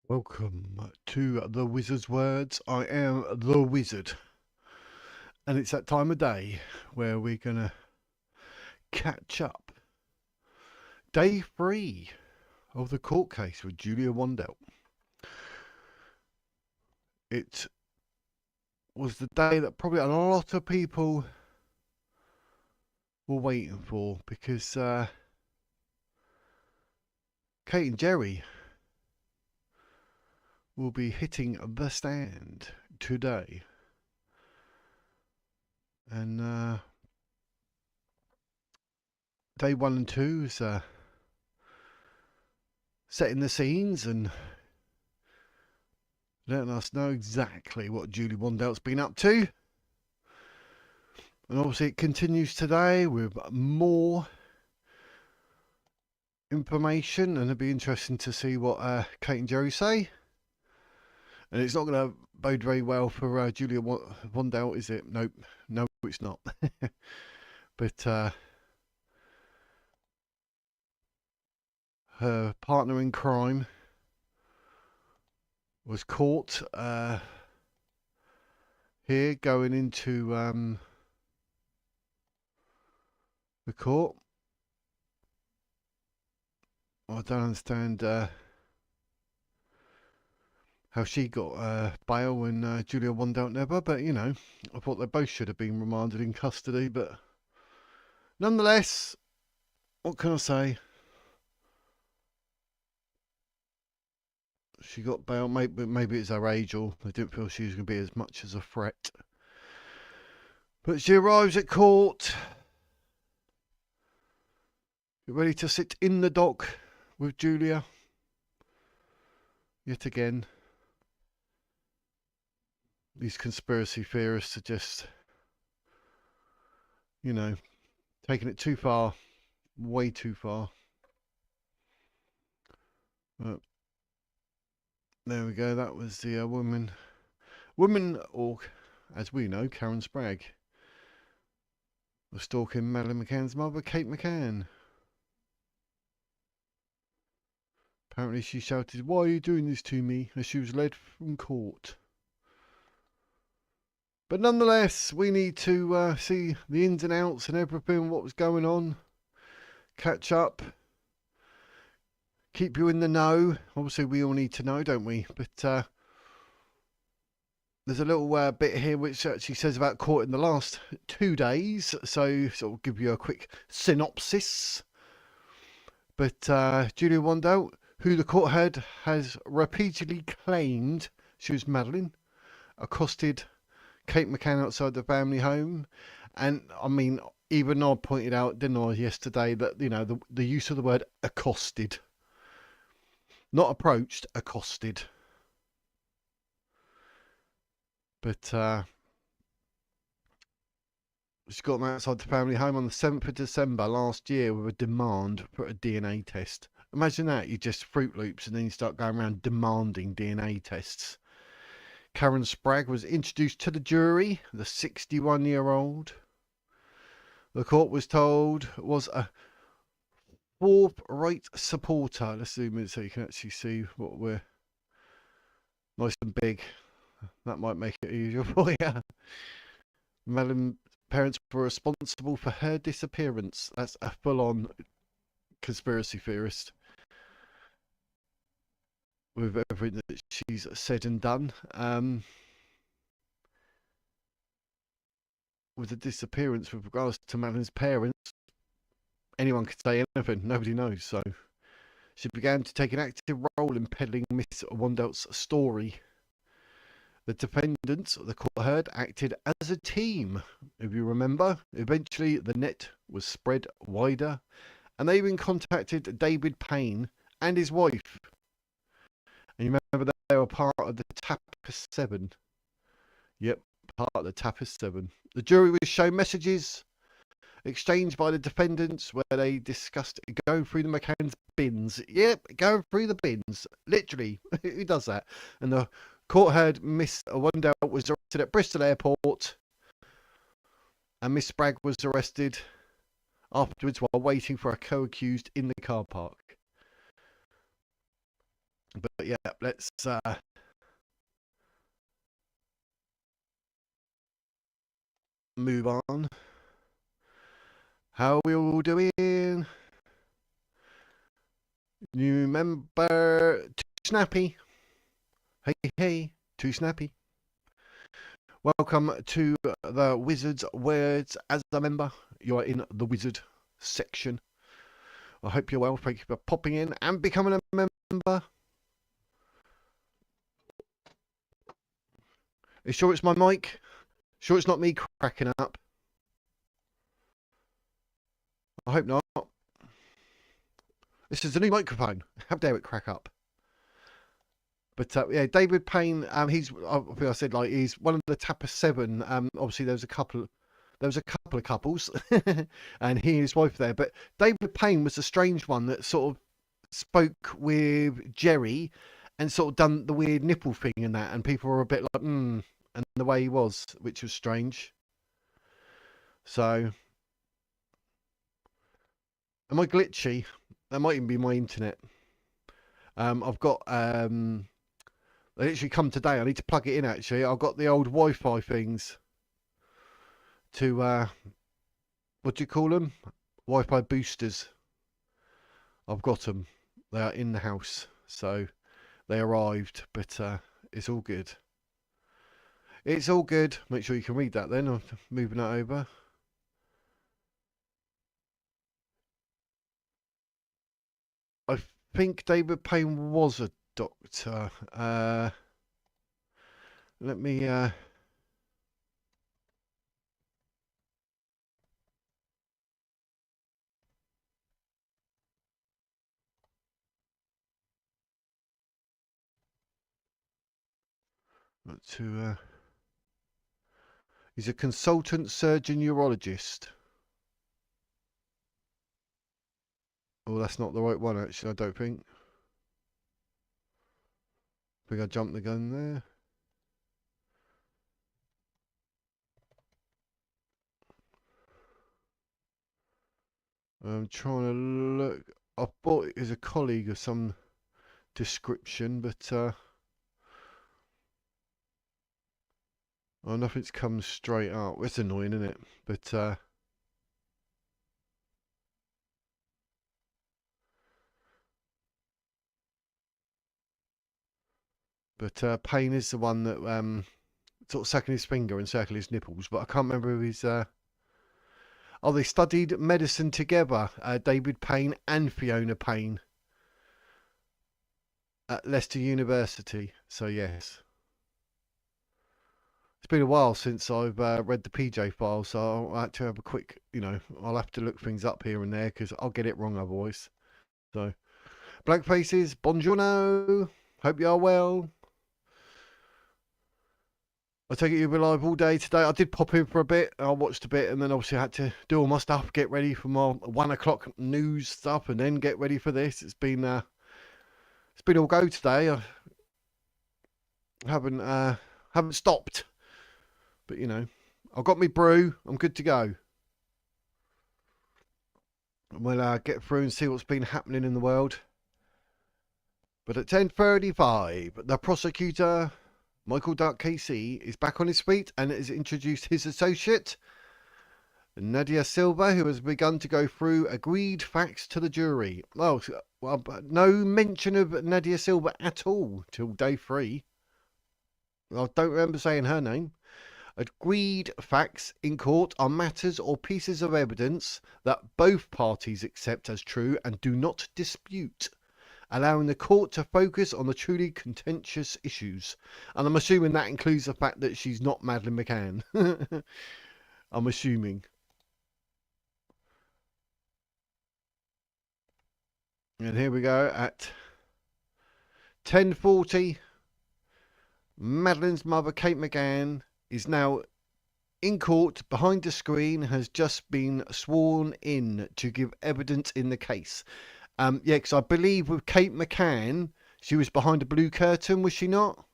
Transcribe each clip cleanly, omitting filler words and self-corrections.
Welcome to the Wizard's Words. I am the Wizard, and it's that time of day where we're gonna catch up. Day 3 of the court case with Julia Wandelt. It was the day that probably a lot of people were waiting for because Kate and Gerry will be hitting the stand today. And day 1 and 2 is setting the scenes and letting us know exactly what Julia Wandelt's been up to. And obviously it continues today with more information, and it'll be interesting to see what Kate and Gerry say. And it's not going to bode very well for Julia Wandelt, is it? Nope. No, it's not. But her partner in crime was caught here going into the court. I don't understand how she got bail when Julia Wandelt never, but you know, I thought they both should have been remanded in custody, but nonetheless, what can I say? She got bail, maybe it's her age, or they didn't feel she was going to be as much as a threat. But she arrives at court, ready to sit in the dock with Julia. Yet again, these conspiracy theorists are just, you know, taking it too far, way too far. But there we go. That was the woman, or as we know, Karen Spragg, was stalking Madeleine McCann's mother, Kate McCann. Apparently she shouted, "Why are you doing this to me?" as she was led from court. But nonetheless, we need to see the ins and outs and everything, what was going on, catch up, keep you in the know. Obviously, we all need to know, don't we? But there's a little bit here which actually says about court in the last 2 days, so I'll give you a quick synopsis. But Julia Wandelt, who the court heard, has repeatedly claimed she was Madeleine, accosted Kate McCann outside the family home. And I mean, even I pointed out, didn't I, yesterday, that, you know, the use of the word accosted. Not approached, accosted. But she got them outside the family home on the 7th of December last year with a demand for a DNA test. Imagine that, you just Fruit Loops and then you start going around demanding DNA tests. Karen Spragg was introduced to the jury, the 61-year-old. The court was told was a forthright supporter. Let's zoom in so you can actually see what we're nice and big. That might make it easier for you. Madeline's parents were responsible for her disappearance. That's a full-on conspiracy theorist with everything that she's said and done. With the disappearance, with regards to Madeline's parents, anyone could say anything. Nobody knows. So she began to take an active role in peddling Miss Wandelt's story. The defendants, the court heard, acted as a team. If you remember, eventually the net was spread wider, and they even contacted David Payne and his wife. And you remember they were part of the Tapas 7. Yep, part of the Tapas 7. The jury was shown messages exchanged by the defendants where they discussed going through the McCanns bins. Yep, going through the bins. Literally, who does that? And the court heard Miss Wandelt was arrested at Bristol Airport, and Miss Spragg was arrested afterwards while waiting for a co-accused in the car park. But yeah, let's move on. How are we all doing? You remember Too Snappy? Hey, hey, Too Snappy. Welcome to the Wizard's Words as a member. You are in the Wizard section. I hope you're well. Thank you for popping in and becoming a member. Are you sure it's my mic? Sure it's not me cracking up? I hope not. This is a new microphone. How dare it crack up? But yeah, David Payne. He's, I think I said, like, he's one of the Tapper Seven. Obviously there was a couple of couples, and he and his wife there. But David Payne was a strange one that sort of spoke with Gerry, and sort of done the weird nipple thing and that, and people were a bit like, and the way he was, which was strange. So, am I glitchy? That might even be my internet. I've got they literally come today. I need to plug it in. Actually, I've got the old Wi-Fi things to what do you call them? Wi-Fi boosters. I've got them. They are in the house, so they arrived. But it's all good. It's all good. Make sure you can read that. Then I'm moving that over. I think David Payne was a doctor. Let me he's a consultant surgeon urologist. Oh, that's not the right one, actually, I don't think. I think I jumped the gun there. I'm trying to look. I thought it was a colleague of some description, but oh, nothing's come straight up. It's annoying, isn't it? But Payne is the one that sort of sucking his finger and circling his nipples. But I can't remember who he's. Oh, they studied medicine together. David Payne and Fiona Payne at Leicester University. So yes. It's been a while since I've read the PJ file, so I'll have to have a quick, I'll have to look things up here and there because I'll get it wrong otherwise. So, Black Faces, buongiorno. Hope you are well. I take it you'll be live all day today. I did pop in for a bit. I watched a bit, and then obviously I had to do all my stuff, get ready for my 1 o'clock news stuff, and then get ready for this. It's been all go today. I haven't stopped. But I've got my brew. I'm good to go. We'll get through and see what's been happening in the world. But at 10:35, the prosecutor, Michael Duck KC, is back on his feet and has introduced his associate, Nadia Silva, who has begun to go through agreed facts to the jury. Well, no mention of Nadia Silva at all till day 3. I don't remember saying her name. Agreed facts in court are matters or pieces of evidence that both parties accept as true and do not dispute, allowing the court to focus on the truly contentious issues. And I'm assuming that includes the fact that she's not Madeleine McCann. I'm assuming. And here we go at 10:40. Madeleine's mother, Kate McCann, is now in court behind the screen, has just been sworn in to give evidence in the case. Yeah, because I believe with Kate McCann, she was behind a blue curtain, was she not?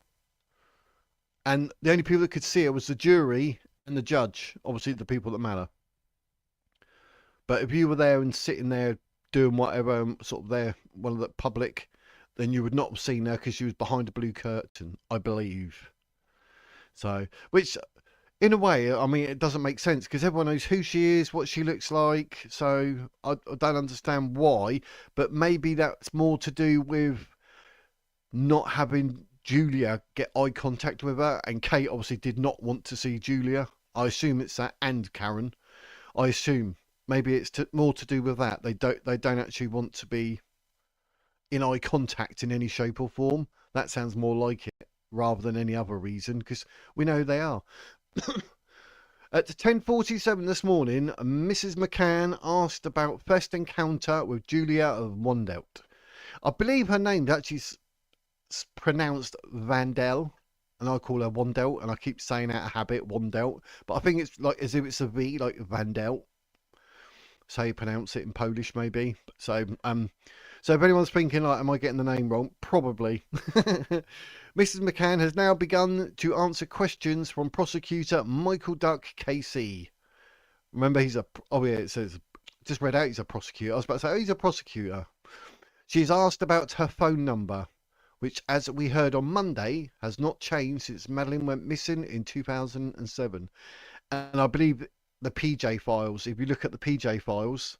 And the only people that could see her was the jury and the judge, obviously the people that matter. But if you were there and sitting there doing whatever, sort of there, one of the public, then you would not have seen her because she was behind a blue curtain, I believe. So, which in a way, I mean, it doesn't make sense because everyone knows who she is, what she looks like. So I don't understand why, but maybe that's more to do with not having Julia get eye contact with her, and Kate obviously did not want to see Julia. I assume it's that, and Karen. I assume maybe it's more to do with that. They don't actually want to be in eye contact in any shape or form. That sounds more like it rather than any other reason, because we know they are. At 10:47 this morning, Mrs. McCann asked about first encounter with Julia Wandelt. I believe her name's actually pronounced Vandel, and I call her Wandelt, and I keep saying out of habit Wandelt, but I think it's like as if it's a V, like Vandelt. So you pronounce it in Polish, maybe. So if anyone's thinking, like, am I getting the name wrong? Probably. Mrs. McCann has now begun to answer questions from prosecutor Michael Duck KC. Remember, it says, just read out he's a prosecutor. I was about to say, he's a prosecutor. She's asked about her phone number, which, as we heard on Monday, has not changed since Madeline went missing in 2007. And I believe the PJ files, if you look at the PJ files,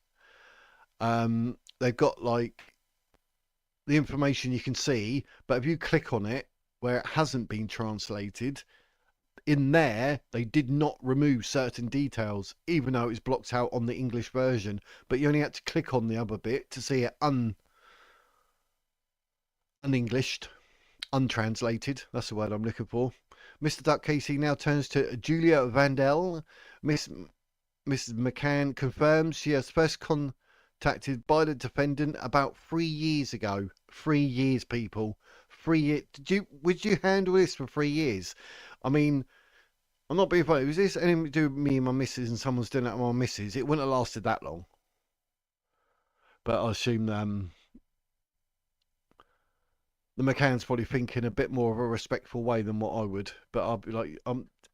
they've got like the information you can see, but if you click on it where it hasn't been translated, in there they did not remove certain details, even though it was blocked out on the English version, but you only had to click on the other bit to see it un-Englished, untranslated. That's the word I'm looking for. Mr. Duck Casey now turns to Julia Wandelt. Mrs. McCann confirms she has first contacted by the defendant about 3 years ago. 3 years, people. 3 years. Would you handle this for 3 years? I mean, I'm not being funny. Was this anything to do with me and my missus and someone's doing that to my missus? It wouldn't have lasted that long. But I assume the McCann's probably thinking a bit more of a respectful way than what I would. But I'll be like,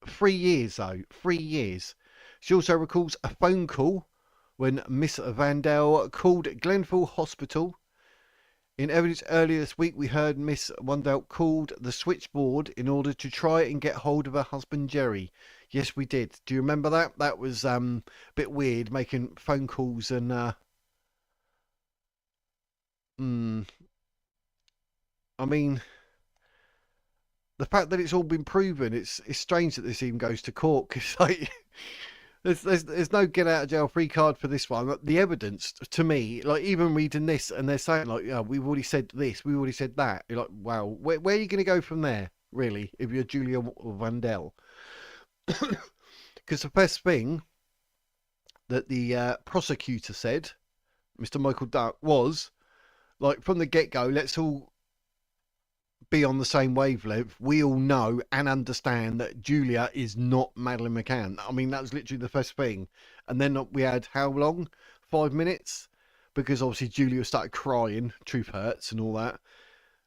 3 years though. 3 years. She also recalls a phone call when Miss Wandelt called Glenville Hospital. In evidence earlier this week, we heard Miss Wandelt called the switchboard in order to try and get hold of her husband, Gerry. Yes, we did. Do you remember that? That was a bit weird, making phone calls and... I mean, the fact that it's all been proven, it's strange that this even goes to court, because like... There's no get out of jail free card for this one. The evidence, to me, like even reading this and they're saying like, yeah, we've already said this, we've already said that. You're like, wow, where are you going to go from there, really, if you're Julia Wandelt? Because the first thing that the prosecutor said, Mr. Michael Duck, was like from the get-go, let's all be on the same wavelength. We all know and understand that Julia is not Madeline McCann. I mean, that was literally the first thing. And then we had how long? 5 minutes? Because obviously Julia started crying, truth hurts and all that.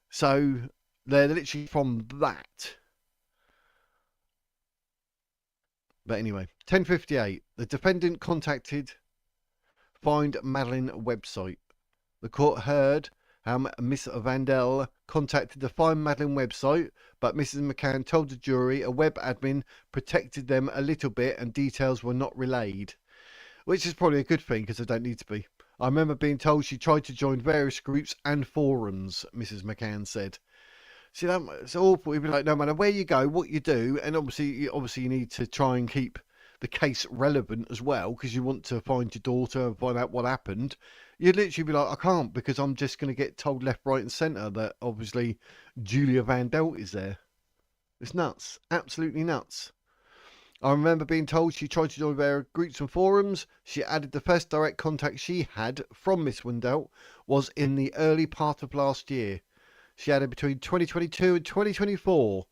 So they're literally from that. But anyway, 10:58. The defendant contacted Find Madeline website. The court heard how Miss Wandelt contacted the Find Madeline website, but Mrs. McCann told the jury a web admin protected them a little bit and details were not relayed. Which is probably a good thing because they don't need to be. I remember being told she tried to join various groups and forums, Mrs. McCann said. See, that's awful. You'd be like, no matter where you go, what you do, and obviously you need to try and keep the case relevant as well because you want to find your daughter and find out what happened. You'd literally be like, I can't because I'm just going to get told left, right and centre that obviously Julia Wandelt is there. It's nuts. Absolutely nuts. I remember being told she tried to join various groups and forums. She added the first direct contact she had from Miss Wandelt was in the early part of last year. She added between 2022 and 2024.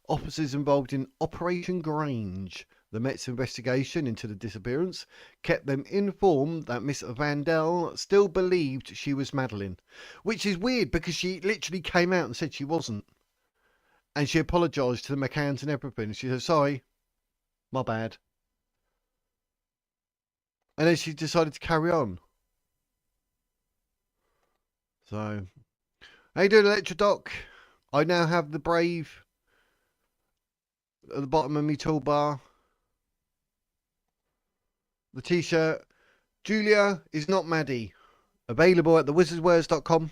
Officers involved in Operation Grange, the Met's investigation into the disappearance, kept them informed that Miss Wandelt still believed she was Madeline. Which is weird because she literally came out and said she wasn't. And she apologised to the McCanns and everything. She said, sorry, my bad. And then she decided to carry on. So, How you doing, Electrodoc? I now have the Brave at the bottom of my toolbar. The t-shirt. Julia is not Maddie. Available at thewizardswords.com.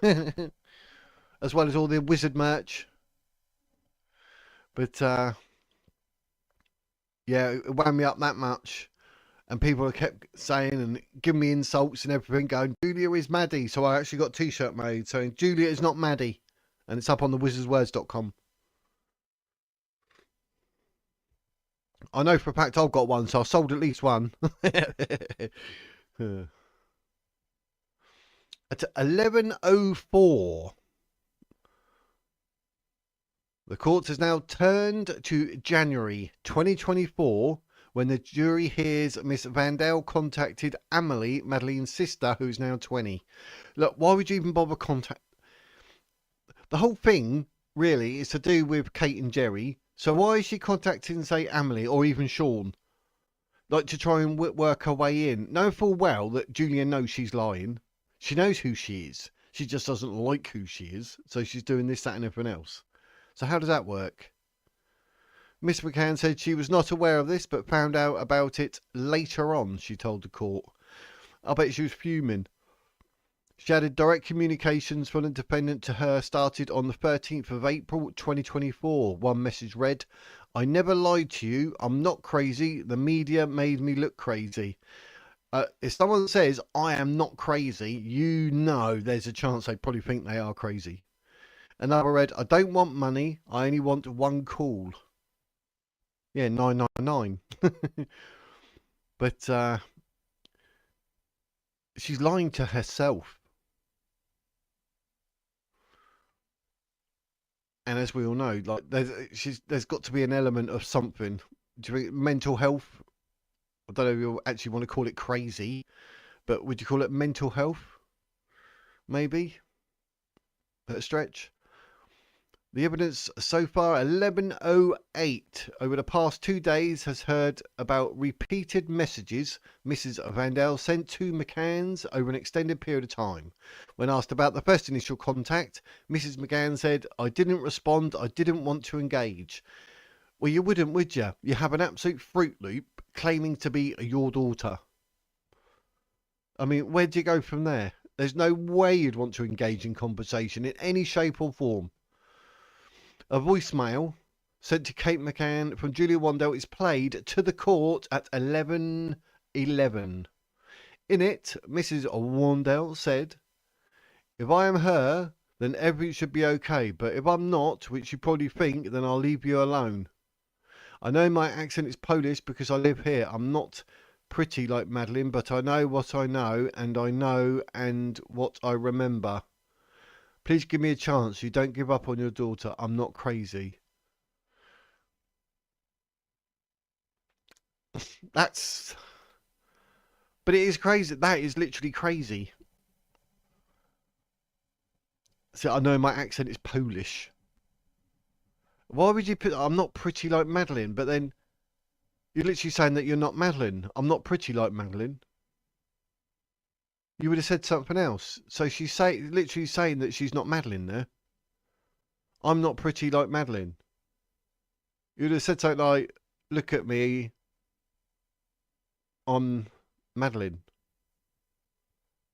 As well as all the wizard merch. But yeah, it wound me up that much. And people kept saying and giving me insults and everything, going, Julia is Maddie. So I actually got a t-shirt made saying, Julia is not Maddie. And it's up on thewizardswords.com. I know for a fact I've got one, so I've sold at least one. At 11:04, the court has now turned to January 2024 when the jury hears Miss Wandelt contacted Amelie, Madeleine's sister, who's now 20. Look, why would you even bother contact? The whole thing really is to do with Kate and Gerry. So why is she contacting, say, Amelie or even Sean? Like to try and work her way in. Knowing full well that Julia knows she's lying. She knows who she is. She just doesn't like who she is. So she's doing this, that and everything else. So how does that work? Miss McCann said she was not aware of this, but found out about it later on, she told the court. I bet she was fuming. She added direct communications from the defendant to her started on the 13th of April 2024. One message read, I never lied to you. I'm not crazy. The media made me look crazy. If someone says, I am not crazy, you know there's a chance they probably think they are crazy. Another read, I don't want money. I only want one call. Yeah, 999. But she's lying to herself. And as we all know, like there's got to be an element of something. Do you think mental health? I don't know if you actually want to call it crazy, but would you call it mental health? Maybe at a stretch. The evidence so far, 11:08 over the past 2 days, has heard about repeated messages Mrs. Wandelt sent to McCanns over an extended period of time. When asked about the first initial contact, Mrs. McCann said, I didn't respond, I didn't want to engage. Well, you wouldn't, would you? You have an absolute Fruit Loop claiming to be your daughter. I mean, where do you go from there? There's no way you'd want to engage in conversation in any shape or form. A voicemail sent to Kate McCann from Julia Wandelt is played to the court at 11:11. In it, Mrs. Wandelt said, if I am her, then everything should be okay, but if I'm not, which you probably think, then I'll leave you alone. I know my accent is Polish because I live here. I'm not pretty like Madeline, but I know what I know and what I remember. Please give me a chance. You don't give up on your daughter. I'm not crazy. But it is crazy. That is literally crazy. So I know my accent is Polish. Why would you put, I'm not pretty like Madeline, but then you're literally saying that you're not Madeline. I'm not pretty like Madeline. You would have said something else. So she's literally saying that she's not Madeline there. I'm not pretty like Madeline. You would have said something like, look at me, I'm Madeline.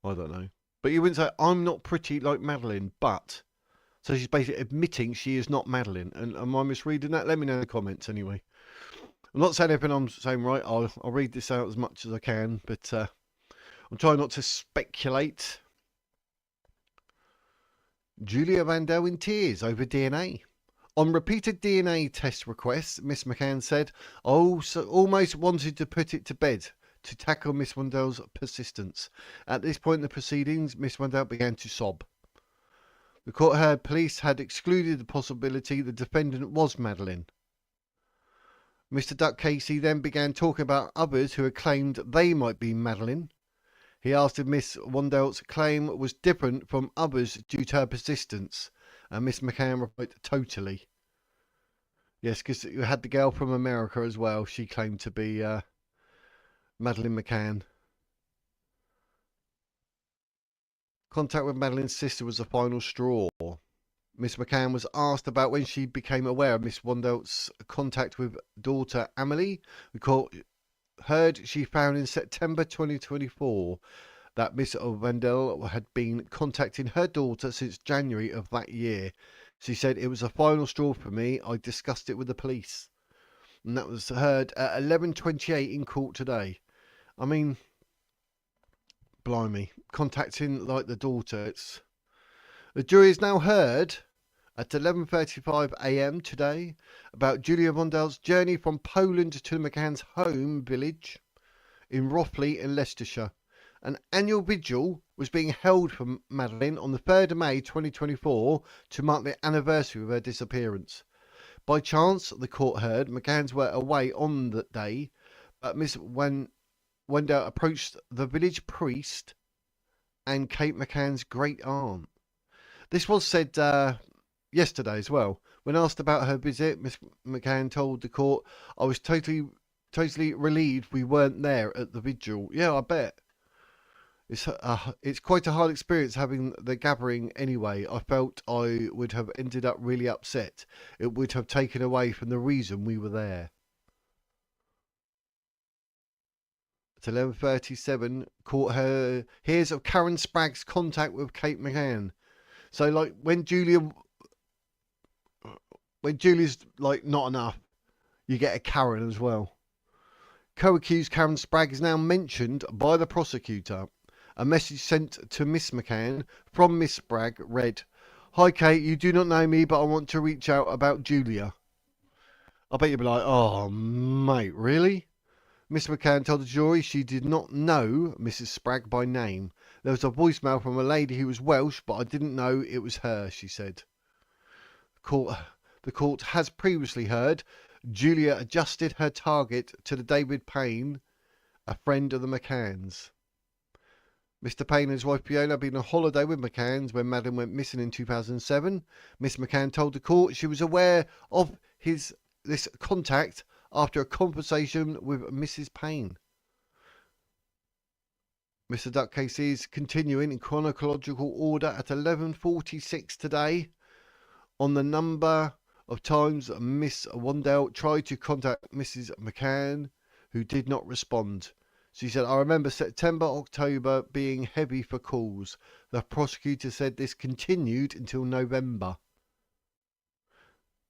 I don't know. But you wouldn't say, I'm not pretty like Madeline, but. So she's basically admitting she is not Madeline. And am I misreading that? Let me know in the comments anyway. I'm not saying everything I'm saying right. I'll read this out as much as I can, but I'm trying not to speculate. Julia Wandelt in tears over DNA. On repeated DNA test requests, Miss McCann said, I also almost wanted to put it to bed to tackle Miss Wandelt's persistence. At this point in the proceedings, Miss Wandelt began to sob. The court heard police had excluded the possibility the defendant was Madeline. Mr. Duck Casey then began talking about others who had claimed they might be Madeline. He asked if Miss Wandelt's claim was different from others due to her persistence, and Miss McCann replied, totally. Yes, because you had the girl from America as well. She claimed to be Madeline McCann. Contact with Madeline's sister was the final straw. Miss McCann was asked about when she became aware of Miss Wandelt's contact with daughter Amelie. The court heard she found in September 2024 that Miss Wandelt had been contacting her daughter since January of that year. She said, "It was a final straw for me. I discussed it with the police." And that was heard at 11:28 in court today. I mean, blimey, contacting like the daughter. The jury is now heard at 11:35 a.m. today about Julia Wandelt's journey from Poland to the McCann's home village in Rothley in Leicestershire. An annual vigil was being held for Madeline on the 3rd of May 2024 to mark the anniversary of her disappearance. By chance, the court heard, McCanns were away on that day, but Miss Wandelt approached the village priest and Kate McCann's great aunt. This was said yesterday as well. When asked about her visit, Miss McCann told the court, "I was totally relieved we weren't there at the vigil." Yeah, I bet. It's quite a hard experience having the gathering anyway. I felt I would have ended up really upset. It would have taken away from the reason we were there. At 11:37, court hears of Karen Spragg's contact with Kate McCann. So, like, when Julia's like not enough, you get a Karen as well. Co-accused Karen Spragg is now mentioned by the prosecutor. A message sent to Miss McCann from Miss Spragg read, "Hi Kate, you do not know me, but I want to reach out about Julia." I bet you'd be like, "Oh mate, really?" Miss McCann told the jury she did not know Mrs. Spragg by name. There was a voicemail from a lady who was Welsh, but I didn't know it was her, she said. The court has previously heard Julia adjusted her target to the David Payne, a friend of the McCanns. Mr. Payne and his wife Fiona had been on holiday with McCanns when Madeline went missing in 2007. Miss McCann told the court she was aware of this contact after a conversation with Mrs. Payne. Mr. Duck case is continuing in chronological order at 11:46 today on the number of times Miss Wandelt tried to contact Mrs. McCann, who did not respond. She said, "I remember September, October being heavy for calls." The prosecutor said this continued until November.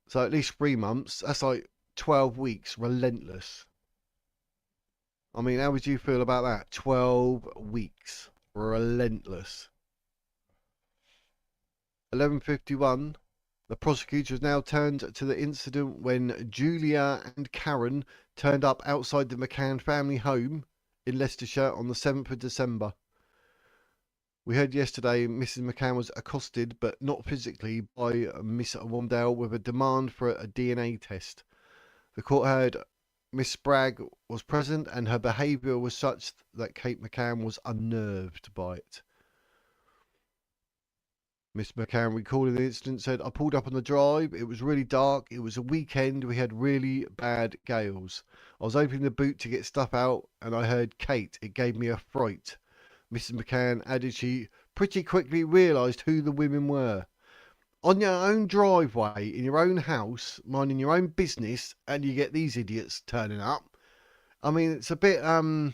So at least 3 months. That's like 12 weeks, relentless. I mean, how would you feel about that? 12 weeks, relentless. 11:51. The prosecutor has now turned to the incident when Julia and Karen turned up outside the McCann family home in Leicestershire on the 7th of December. We heard yesterday Mrs. McCann was accosted, but not physically, by Miss Wandelt with a demand for a DNA test. The court heard Miss Spragg was present and her behaviour was such that Kate McCann was unnerved by it. Miss McCann, recalling the incident, said, "I pulled up on the drive. It was really dark. It was a weekend. We had really bad gales. I was opening the boot to get stuff out and I heard Kate. It gave me a fright." Mrs. McCann added she pretty quickly realised who the women were. On your own driveway, in your own house, minding your own business, and you get these idiots turning up. I mean, it's a bit, I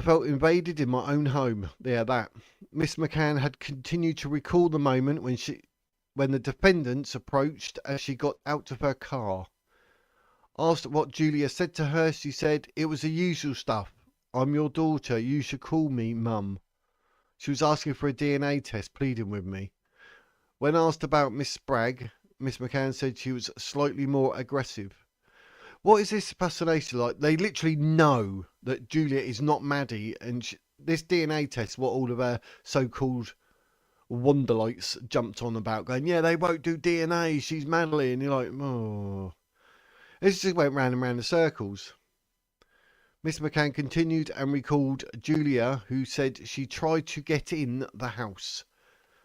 felt invaded in my own home. Yeah, that. Miss McCann had continued to recall the moment when the defendants approached as she got out of her car. Asked what Julia said to her, she said, "It was the usual stuff. I'm your daughter. You should call me Mum." She was asking for a DNA test, pleading with me. When asked about Miss Spragg, Miss McCann said she was slightly more aggressive. What is this fascination like? They literally know that Julia is not Maddie, and this DNA test, what all of her so-called Wandelites jumped on about, going, "Yeah, they won't do DNA, she's Madeline." And you're like, oh. It just went round and round in circles. Miss McCann continued and recalled Julia, who said she tried to get in the house.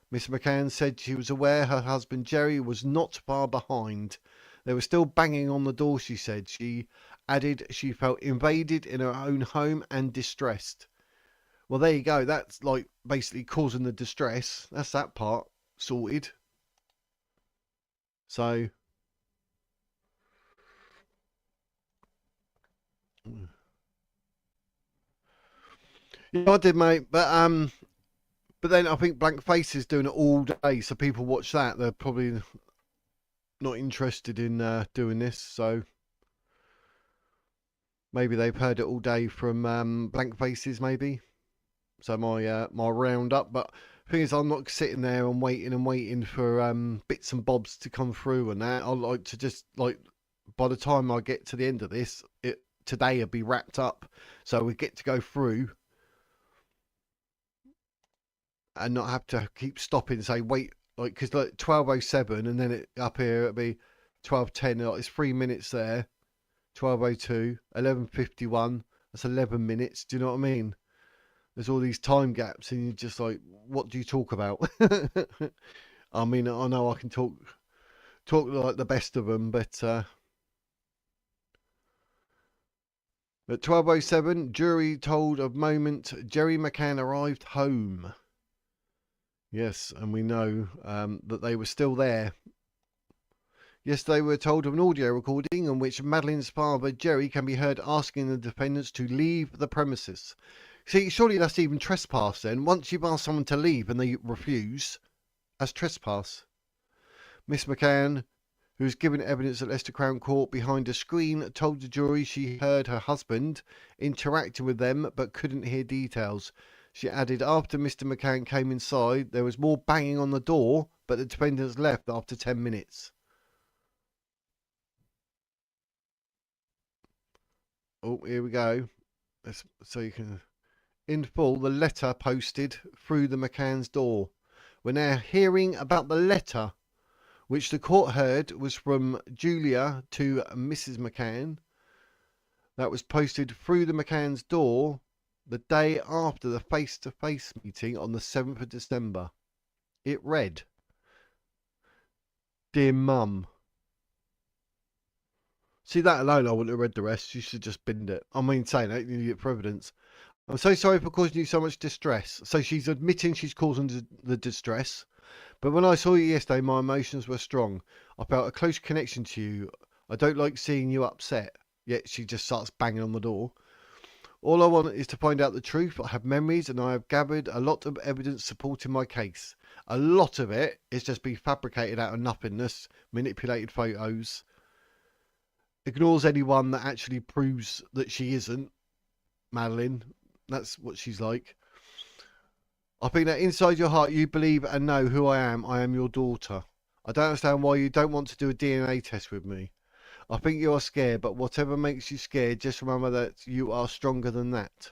Miss McCann said she was aware her husband Gerry was not far behind. They were still banging on the door, she said. She added she felt invaded in her own home and distressed. Well, there you go. That's like basically causing the distress. That's that part sorted. So, yeah, I did, mate. But then I think Blank Face is doing it all day, so people watch that. They're probably not interested in doing this, so maybe they've heard it all day from Blank Faces, maybe. So my roundup, but the thing is, I'm not sitting there and waiting for bits and bobs to come through and that. I like to just like by the time I get to the end of this, today will be wrapped up, so we get to go through and not have to keep stopping and say wait, like because like 12:07 and then it up here it'll be 12:10. Like, it's 3 minutes there. 12:02, 11:51. That's 11 minutes. Do you know what I mean? There's all these time gaps, and you're just like, what do you talk about? I mean, I know I can talk like the best of them, but at 12:07, jury told of moment Gerry McCann arrived home. Yes, and we know that they were still there. Yesterday, we were told of an audio recording in which Madeline's father, Gerry, can be heard asking the defendants to leave the premises. See, surely that's even trespass then. Once you've asked someone to leave and they refuse, that's trespass. Miss McCann, who was given evidence at Leicester Crown Court behind a screen, told the jury she heard her husband interacting with them but couldn't hear details. She added, after Mr. McCann came inside, there was more banging on the door, but the defendants left after 10 minutes. Oh, here we go. So you can... In full, the letter posted through the McCann's door. We're now hearing about the letter, which the court heard was from Julia to Mrs. McCann. That was posted through the McCann's door the day after the face-to-face meeting on the 7th of December. It read, Dear Mum. See, that alone, I wouldn't have read the rest. You should just binned it. I mean, saying that, you need it for evidence. I'm so sorry for causing you so much distress. So she's admitting she's causing the distress. But when I saw you yesterday, my emotions were strong. I felt a close connection to you. I don't like seeing you upset. Yet she just starts banging on the door. All I want is to find out the truth. I have memories and I have gathered a lot of evidence supporting my case. A lot of it is just been fabricated out of nothingness, manipulated photos. Ignores anyone that actually proves that she isn't Madeline. That's what she's like. I think that inside your heart you believe and know who I am. I am your daughter. I don't understand why you don't want to do a DNA test with me. I think you are scared, but whatever makes you scared, just remember that you are stronger than that.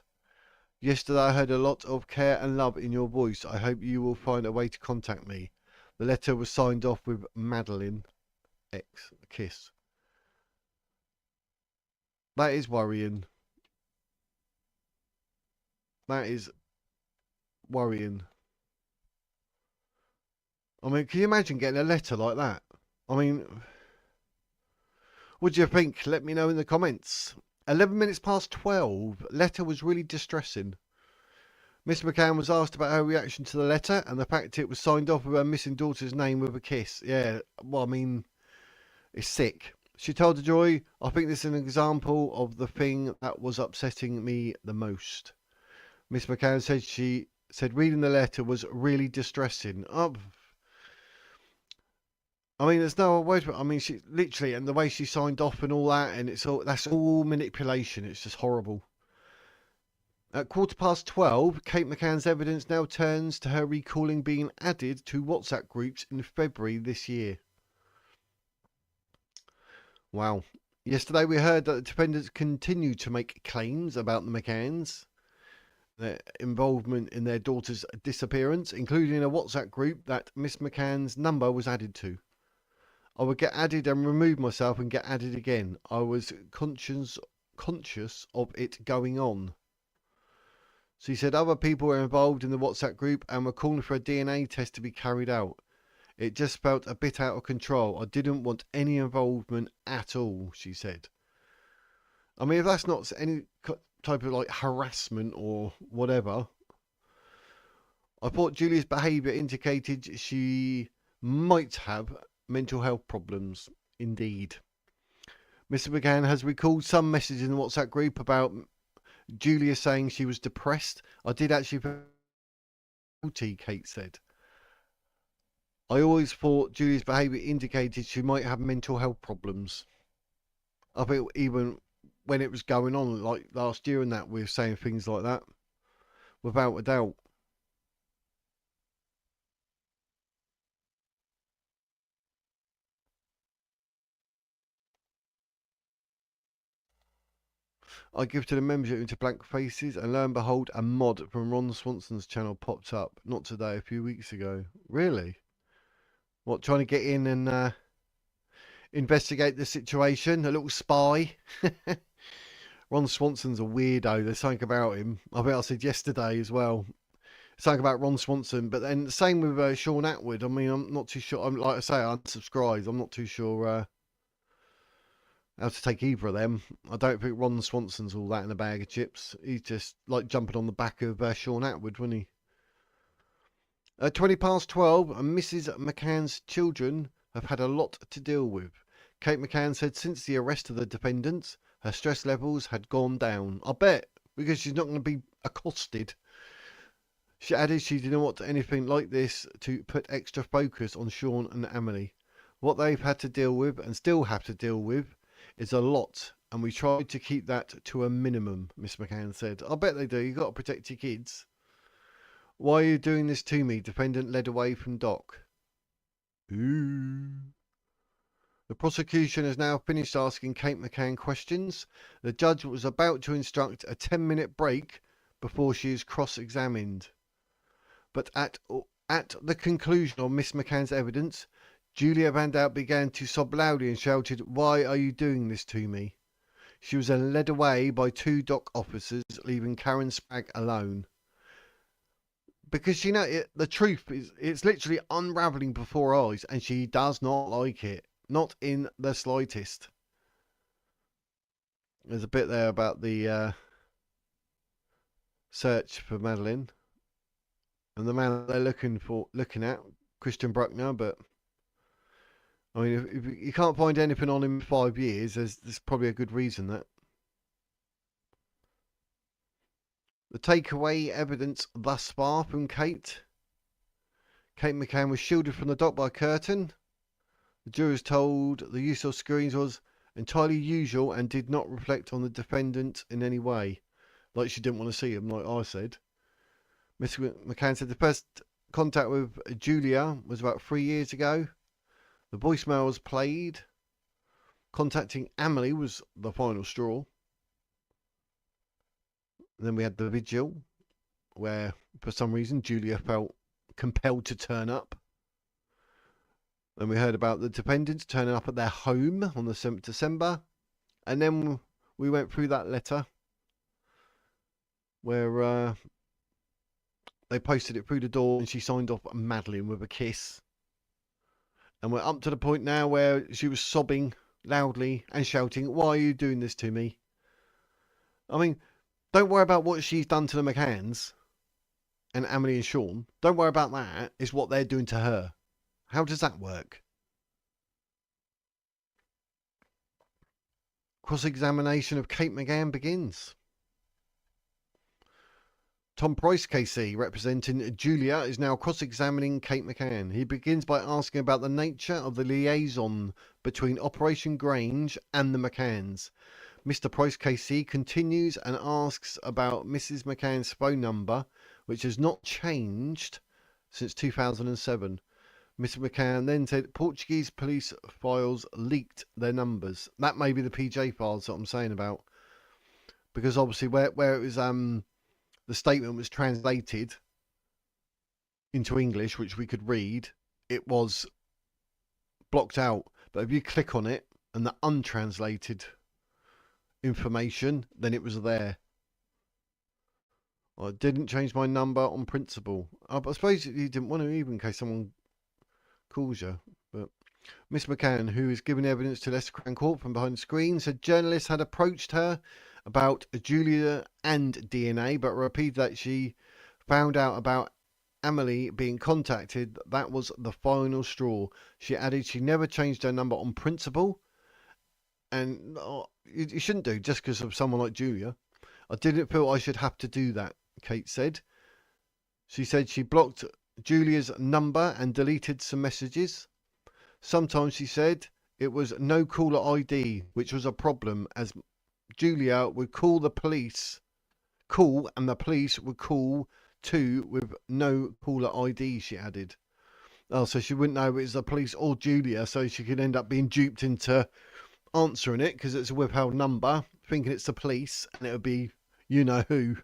Yesterday I heard a lot of care and love in your voice. I hope you will find a way to contact me. The letter was signed off with Madeline X. Kiss. That is worrying. That is worrying. I mean, can you imagine getting a letter like that? I mean, what do you think? Let me know in the comments. 11 minutes past 12. Letter was really distressing. Miss McCann was asked about her reaction to the letter and the fact it was signed off with her missing daughter's name with a kiss. Yeah, well, I mean, it's sick. She told the jury, I think this is an example of the thing that was upsetting me the most. Miss McCann said reading the letter was really distressing. Oh, I mean, there's no word for it. I mean, she literally, and the way she signed off and all that, and that's all manipulation. It's just horrible. At 12:15, Kate McCann's evidence now turns to her recalling being added to WhatsApp groups in February this year. Wow. Yesterday we heard that the defendants continue to make claims about the McCanns, their involvement in their daughter's disappearance, including a WhatsApp group that Miss McCann's number was added to. I would get added and remove myself and get added again. I was conscious of it going on. She said other people were involved in the WhatsApp group and were calling for a DNA test to be carried out. It just felt a bit out of control. I didn't want any involvement at all, she said. I mean, if that's not any type of like harassment or whatever, I thought Julia's behaviour indicated she might have mental health problems. Indeed. Mr. McCann has recalled some messages in the WhatsApp group about Julia saying she was depressed. I did actually feel guilty, Kate said. I always thought Julia's behaviour indicated she might have mental health problems. I think even when it was going on, like last year and that, we were saying things like that. Without a doubt. I gifted a membership into Blank Faces, and lo and behold, a mod from Ron Swanson's channel popped up. Not today, a few weeks ago. Really? What, trying to get in and investigate the situation? A little spy? Ron Swanson's a weirdo. There's something about him. I think I said yesterday as well. Something about Ron Swanson. But then the same with Sean Atwood. I mean, I'm not too sure. Like I say, I unsubscribed. I'm not too sure how to take either of them. I don't think Ron Swanson's all that in a bag of chips. He's just like jumping on the back of Sean Atwood, wasn't he? 12:20, and Mrs. McCann's children have had a lot to deal with. Kate McCann said since the arrest of the defendants, her stress levels had gone down. I bet, because she's not going to be accosted. She added she didn't want anything like this to put extra focus on Sean and Emily. What they've had to deal with, and still have to deal with, is a lot, and we tried to keep that to a minimum, Miss McCann said. I bet they do. You've got to protect your kids. Why are you doing this to me? Defendant led away from dock. Ooh. The prosecution has now finished asking Kate McCann questions. The judge was about to instruct a 10-minute break before she is cross-examined. But at the conclusion of Miss McCann's evidence, Julia Wandelt began to sob loudly and shouted, "Why are you doing this to me?" She was then led away by two dock officers, leaving Karen Spragg alone. Because, you know, the truth is, it's literally unravelling before her eyes, and she does not like it. Not in the slightest. There's a bit there about the search for Madeline. And the man they're looking at, Christian Bruckner, but I mean, if you can't find anything on him in 5 years, there's probably a good reason that. The takeaway evidence thus far from Kate. Kate McCann was shielded from the dock by a curtain. The jurors told the use of screens was entirely usual and did not reflect on the defendant in any way. Like she didn't want to see him, like I said. Mr. McCann said the first contact with Julia was about 3 years ago. The voicemail was played. Contacting Emily was the final straw. And then we had the vigil, where for some reason Julia felt compelled to turn up. Then we heard about the defendants turning up at their home on the 7th of December. And then we went through that letter where they posted it through the door and she signed off Madeline with a kiss. And we're up to the point now where she was sobbing loudly and shouting, "Why are you doing this to me?" I mean, don't worry about what she's done to the McCanns and Emily and Sean. Don't worry about that. It's what they're doing to her. How does that work? Cross-examination of Kate McCann begins. Tom Price KC, representing Julia, is now cross-examining Kate McCann. He begins by asking about the nature of the liaison between Operation Grange and the McCanns. Mr. Price KC continues and asks about Mrs. McCann's phone number, which has not changed since 2007. Mr. McCann then said Portuguese police files leaked their numbers. That may be the PJ files that I'm saying about. Because obviously where it was the statement was translated into English, which we could read, it was blocked out. But if you click on it and the untranslated information, then it was there. I didn't change my number on principle. I suppose you didn't want to, even in case someone calls you. But Miss McCann, who is giving evidence to Leicester Crown Court from behind the screen, said journalists had approached her about Julia and DNA, but repeated that she found out about Amelie being contacted, that was the final straw. She added she never changed her number on principle, and you shouldn't do just because of someone like Julia. I didn't feel I should have to do that, Kate said. She said she blocked Julia's number and deleted some messages. Sometimes, she said, it was no caller ID, which was a problem, as Julia would call the police, and the police would call too with no caller ID, she added. Oh, so she wouldn't know if it was the police or Julia, so she could end up being duped into answering it because it's a withheld number, thinking it's the police, and it would be you know who.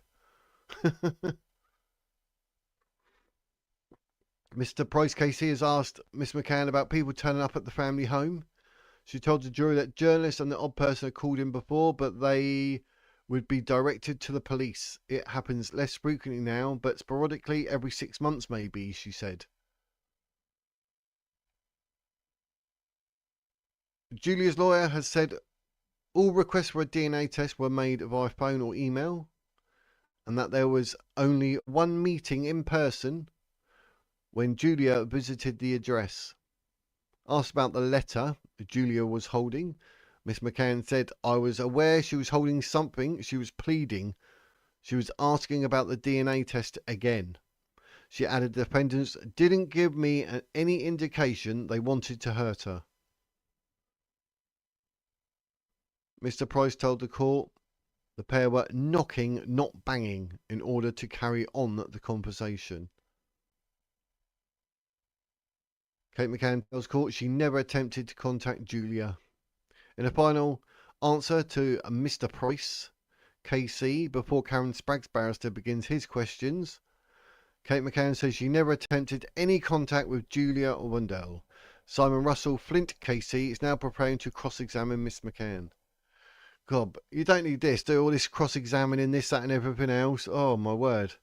Mr. Price Casey has asked Miss McCann about people turning up at the family home. She told the jury that journalists and the odd person had called in before, but they would be directed to the police. It happens less frequently now, but sporadically every 6 months maybe, she said. Julia's lawyer has said all requests for a DNA test were made via phone or email, and that there was only one meeting in person when Julia visited the address. Asked about the letter Julia was holding, Miss McCann said, I was aware she was holding something. She was pleading. She was asking about the DNA test again. She added the defendants didn't give me any indication they wanted to hurt her. Mr. Price told the court the pair were knocking, not banging, in order to carry on the conversation. Kate McCann tells court she never attempted to contact Julia. In a final answer to Mr. Price, KC, before Karen Spragg's barrister begins his questions, Kate McCann says she never attempted any contact with Julia or Wandelt. Simon Russell Flint, KC, is now preparing to cross-examine Miss McCann. God, you don't need this. Do all this cross-examining, this, that, and everything else. Oh, my word.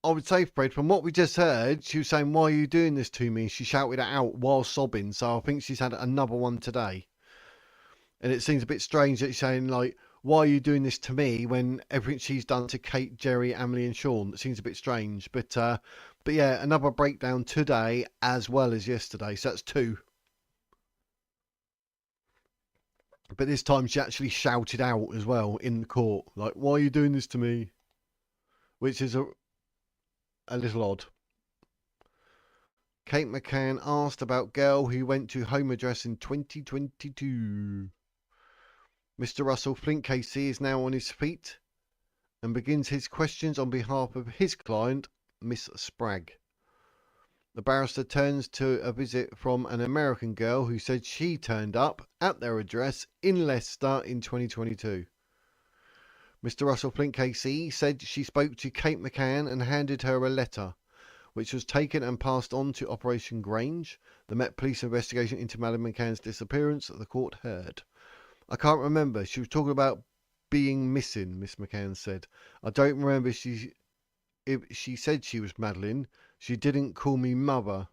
I would say, Fred, from what we just heard, she was saying, why are you doing this to me? She shouted it out while sobbing, so I think she's had another one today. And it seems a bit strange that she's saying, like, why are you doing this to me when everything she's done to Kate, Gerry, Emily and Sean? It seems a bit strange. But yeah, another breakdown today as well as yesterday, so that's 2. But this time she actually shouted out as well in the court, like, why are you doing this to me? Which is a little odd. Kate McCann asked about girl who went to home address in 2022. Mr. Russell Flint KC is now on his feet and begins his questions on behalf of his client, Miss Spragg. The barrister turns to a visit from an American girl who said she turned up at their address in Leicester in 2022. Mr. Russell Flint KC said she spoke to Kate McCann and handed her a letter, which was taken and passed on to Operation Grange, the Met Police investigation into Madeleine McCann's disappearance that the court heard. I can't remember. She was talking about being missing, Miss McCann said. I don't remember if she said she was Madeleine. She didn't call me mother.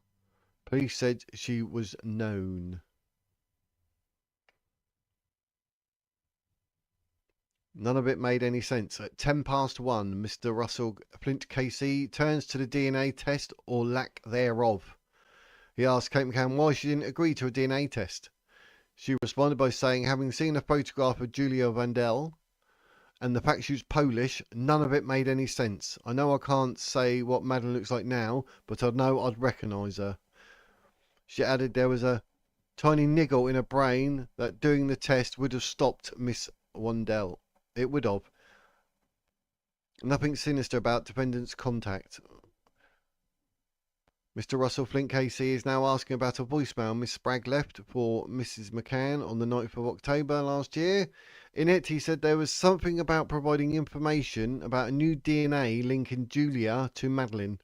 Police said she was known. None of it made any sense. At 1:10 1, Mr. Russell Flint KC turns to the DNA test or lack thereof. He asked Kate McCann why she didn't agree to a DNA test. She responded by saying, having seen a photograph of Julia Wandelt and the fact she was Polish, none of it made any sense. I know I can't say what Madeleine looks like now, but I know I'd recognise her. She added there was a tiny niggle in her brain that doing the test would have stopped Miss Wandelt. It would have. Nothing sinister about defendant's contact. Mr. Russell Flint KC is now asking about a voicemail Miss Spragg left for Mrs. McCann on the 9th of October last year. In it, he said there was something about providing information about a new DNA linking Julia to Madeleine.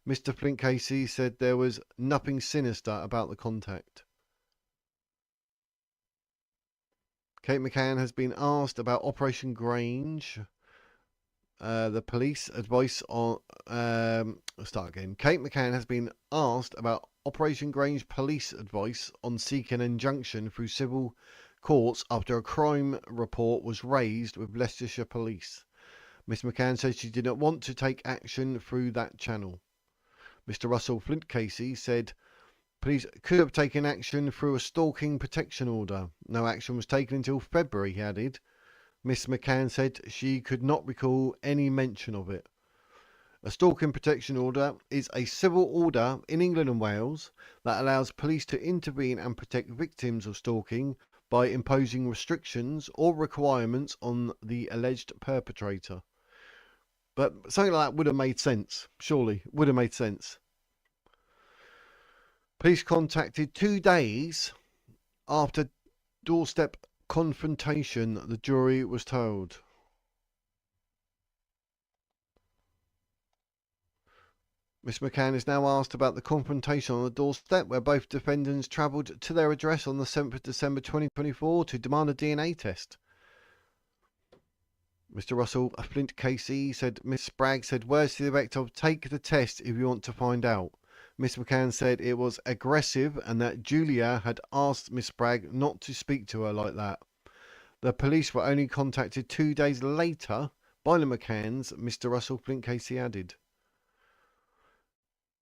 Mr. Flint KC said there was nothing sinister about the contact. Kate McCann has been asked about Operation Grange. The police advice on... I'll start again. Kate McCann has been asked about Operation Grange police advice on seeking an injunction through civil courts after a crime report was raised with Leicestershire Police. Miss McCann said she did not want to take action through that channel. Mr. Russell Flint Casey said police could have taken action through a stalking protection order. No action was taken until February, he added. Miss McCann said she could not recall any mention of it. A stalking protection order is a civil order in England and Wales that allows police to intervene and protect victims of stalking by imposing restrictions or requirements on the alleged perpetrator. But something like that would have made sense, surely, would have made sense. Police contacted 2 days after doorstep confrontation, the jury was told. Miss McCann is now asked about the confrontation on the doorstep where both defendants travelled to their address on the 7th of December 2024 to demand a DNA test. Mr. Russell Flint Casey said Miss Spragg said words to the effect of take the test if you want to find out. Miss McCann said it was aggressive and that Julia had asked Miss Spragg not to speak to her like that. The police were only contacted 2 days later by the McCanns, Mr. Russell Flint Casey added.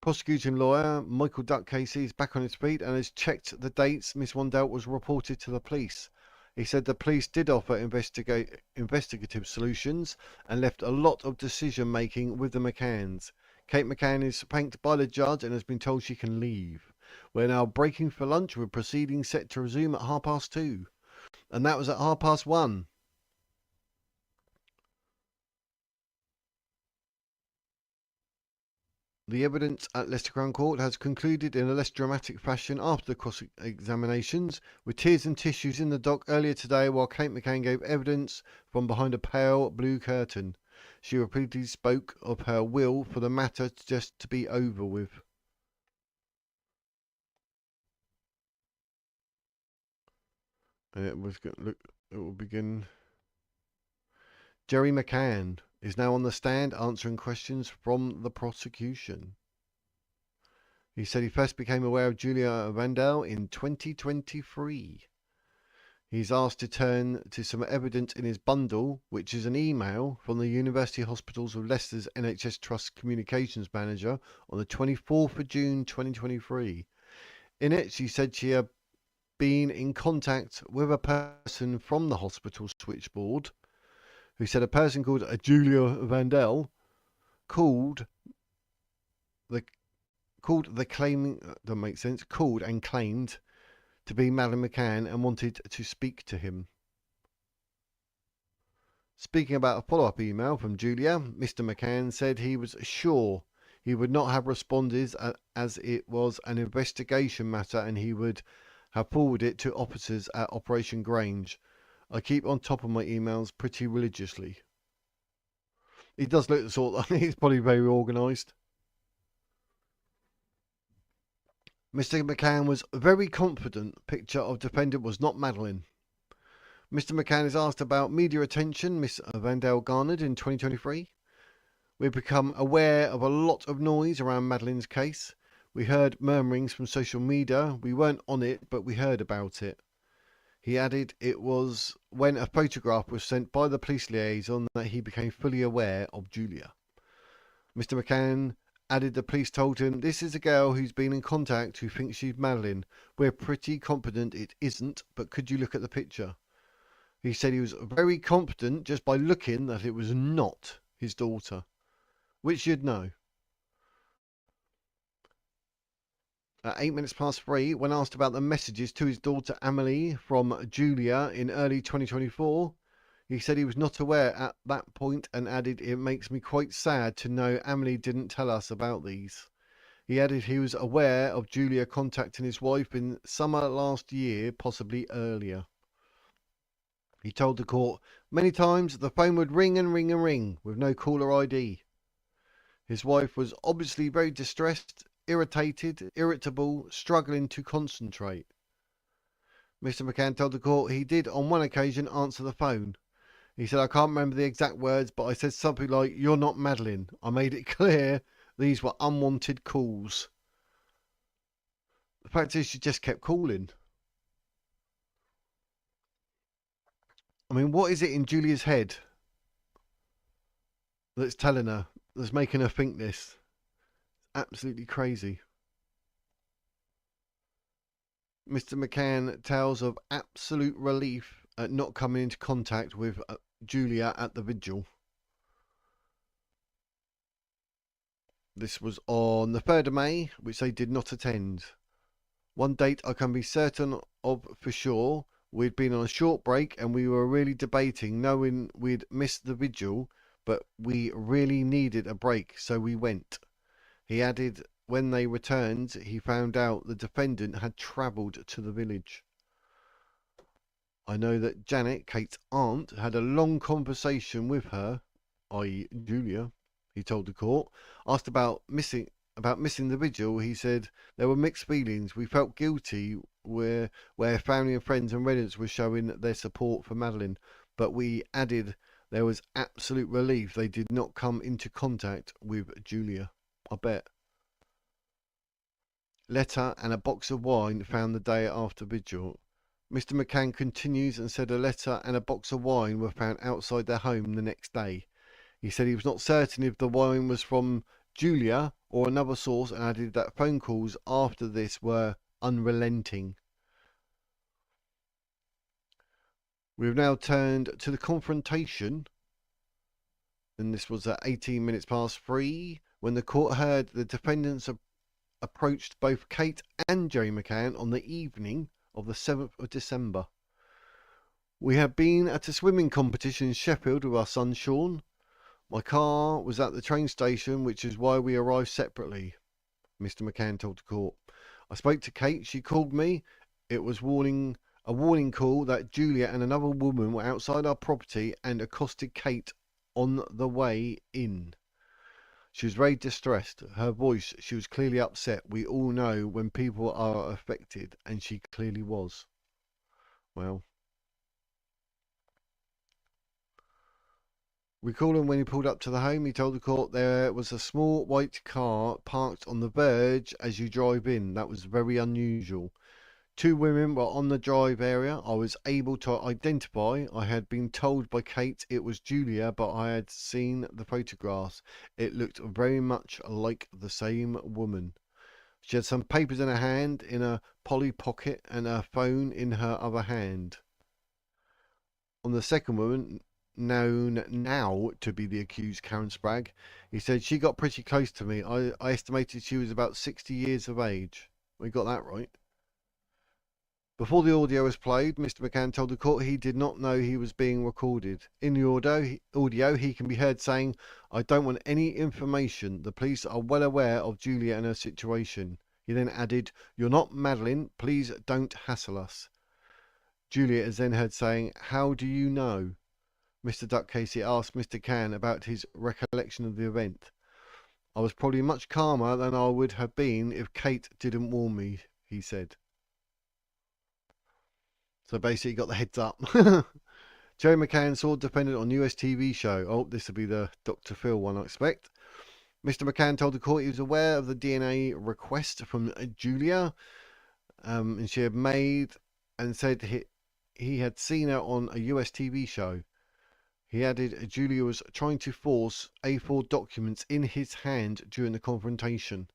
Prosecuting lawyer Michael Duck Casey is back on his feet and has checked the dates Miss Wandelt was reported to the police. He said the police did offer investigative solutions and left a lot of decision making with the McCanns. Kate McCann is thanked by the judge and has been told she can leave. We're now breaking for lunch with proceedings set to resume at 2:30. And that was at 1:30. The evidence at Leicester Crown Court has concluded in a less dramatic fashion after the cross-examinations, with tears and tissues in the dock earlier today while Kate McCann gave evidence from behind a pale blue curtain. She repeatedly spoke of her will for the matter just to be over with. And it will begin. Gerry McCann is now on the stand answering questions from the prosecution. He said he first became aware of Julia Wandelt in 2023. He's asked to turn to some evidence in his bundle, which is an email from the University Hospitals of Leicester's NHS Trust Communications Manager on the 24th of June 2023. In it, she said she had been in contact with a person from the hospital switchboard who said a person called Julia Wandelt called and claimed to be Madam McCann and wanted to speak to him. Speaking about a follow-up email from Julia, Mr. McCann said he was sure he would not have responded as it was an investigation matter and he would have forwarded it to officers at Operation Grange. I keep on top of my emails pretty religiously. He does look the sort of he's probably very organised. Mr. McCann was very confident picture of defendant was not Madeline. Mr. McCann is asked about media attention Miss Wandelt garnered in 2023. We've become aware of a lot of noise around Madeline's case. We heard murmurings from social media. We weren't on it, but we heard about it. He added it was when a photograph was sent by the police liaison that he became fully aware of Julia. Mr. McCann added the police told him, this is a girl who's been in contact who thinks she's Madeline. We're pretty confident it isn't, but could you look at the picture? He said he was very confident just by looking that it was not his daughter, which you'd know. At 3:08, when asked about the messages to his daughter Amelie from Julia in early 2024, he said he was not aware at that point and added, it makes me quite sad to know Amelie didn't tell us about these. He added he was aware of Julia contacting his wife in summer last year, possibly earlier. He told the court many times the phone would ring and ring and ring with no caller ID. His wife was obviously very distressed, irritated, irritable, struggling to concentrate. Mr. McCann told the court he did on one occasion answer the phone. He said, I can't remember the exact words, but I said something like, you're not Madeline. I made it clear these were unwanted calls. The fact is she just kept calling. I mean, what is it in Julia's head? that's telling her, that's making her think this. Absolutely crazy. Mr. McCann tells of absolute relief at not coming into contact with Julia at the vigil. This was on the 3rd of May, which they did not attend. One date I can be certain of for sure. We'd been on a short break and we were really debating, knowing we'd missed the vigil, but we really needed a break, so we went. He added, when they returned, he found out the defendant had travelled to the village. I know that Janet, Kate's aunt, had a long conversation with her, i.e. Julia, he told the court. Asked about missing the vigil, he said there were mixed feelings. We felt guilty where family and friends and relatives were showing their support for Madeleine, but we added there was absolute relief they did not come into contact with Julia. I bet. Letter and a box of wine found the day after vigil. Mr. McCann continues and said a letter and a box of wine were found outside their home the next day. He said he was not certain if the wine was from Julia or another source, and added that phone calls after this were unrelenting. We've now turned to the confrontation, and this was at 18 minutes past 3 when the court heard the defendants approached both Kate and Gerry McCann on the evening of the 7th of December. We had been at a swimming competition in Sheffield with our son Sean. My car was at the train station, which is why we arrived separately, Mr. McCann told the court. I spoke to Kate. She called me. It was a warning call that Julia and another woman were outside our property and accosted Kate on the way in. She was very distressed. Her voice, she was clearly upset. We all know when people are affected, and she clearly was. Well, recalling when he pulled up to the home, he told the court there was a small white car parked on the verge as you drive in. That was very unusual. 2 women were on the drive area. I was able to identify. I had been told by Kate it was Julia, but I had seen the photographs. It looked very much like the same woman. She had some papers in her hand, in a poly pocket, and her phone in her other hand. On the second woman, known now to be the accused, Karen Spragg, he said she got pretty close to me. I estimated she was about 60 years of age. We got that right. Before the audio was played, Mr. McCann told the court he did not know he was being recorded. In the audio, he can be heard saying, I don't want any information. The police are well aware of Julia and her situation. He then added, you're not Madeleine. Please don't hassle us. Julia is then heard saying, how do you know? Mr. Duck Casey asked Mr. Cann about his recollection of the event. I was probably much calmer than I would have been if Kate didn't warn me, he said. So basically got the heads up. Gerry McCann saw the defendant on US TV show. Oh, this will be the Dr. Phil one, I expect. Mr. McCann told the court he was aware of the DNA request from Julia, and she had made, and said he had seen her on a US TV show. He added Julia was trying to force A4 documents in his hand during the confrontation.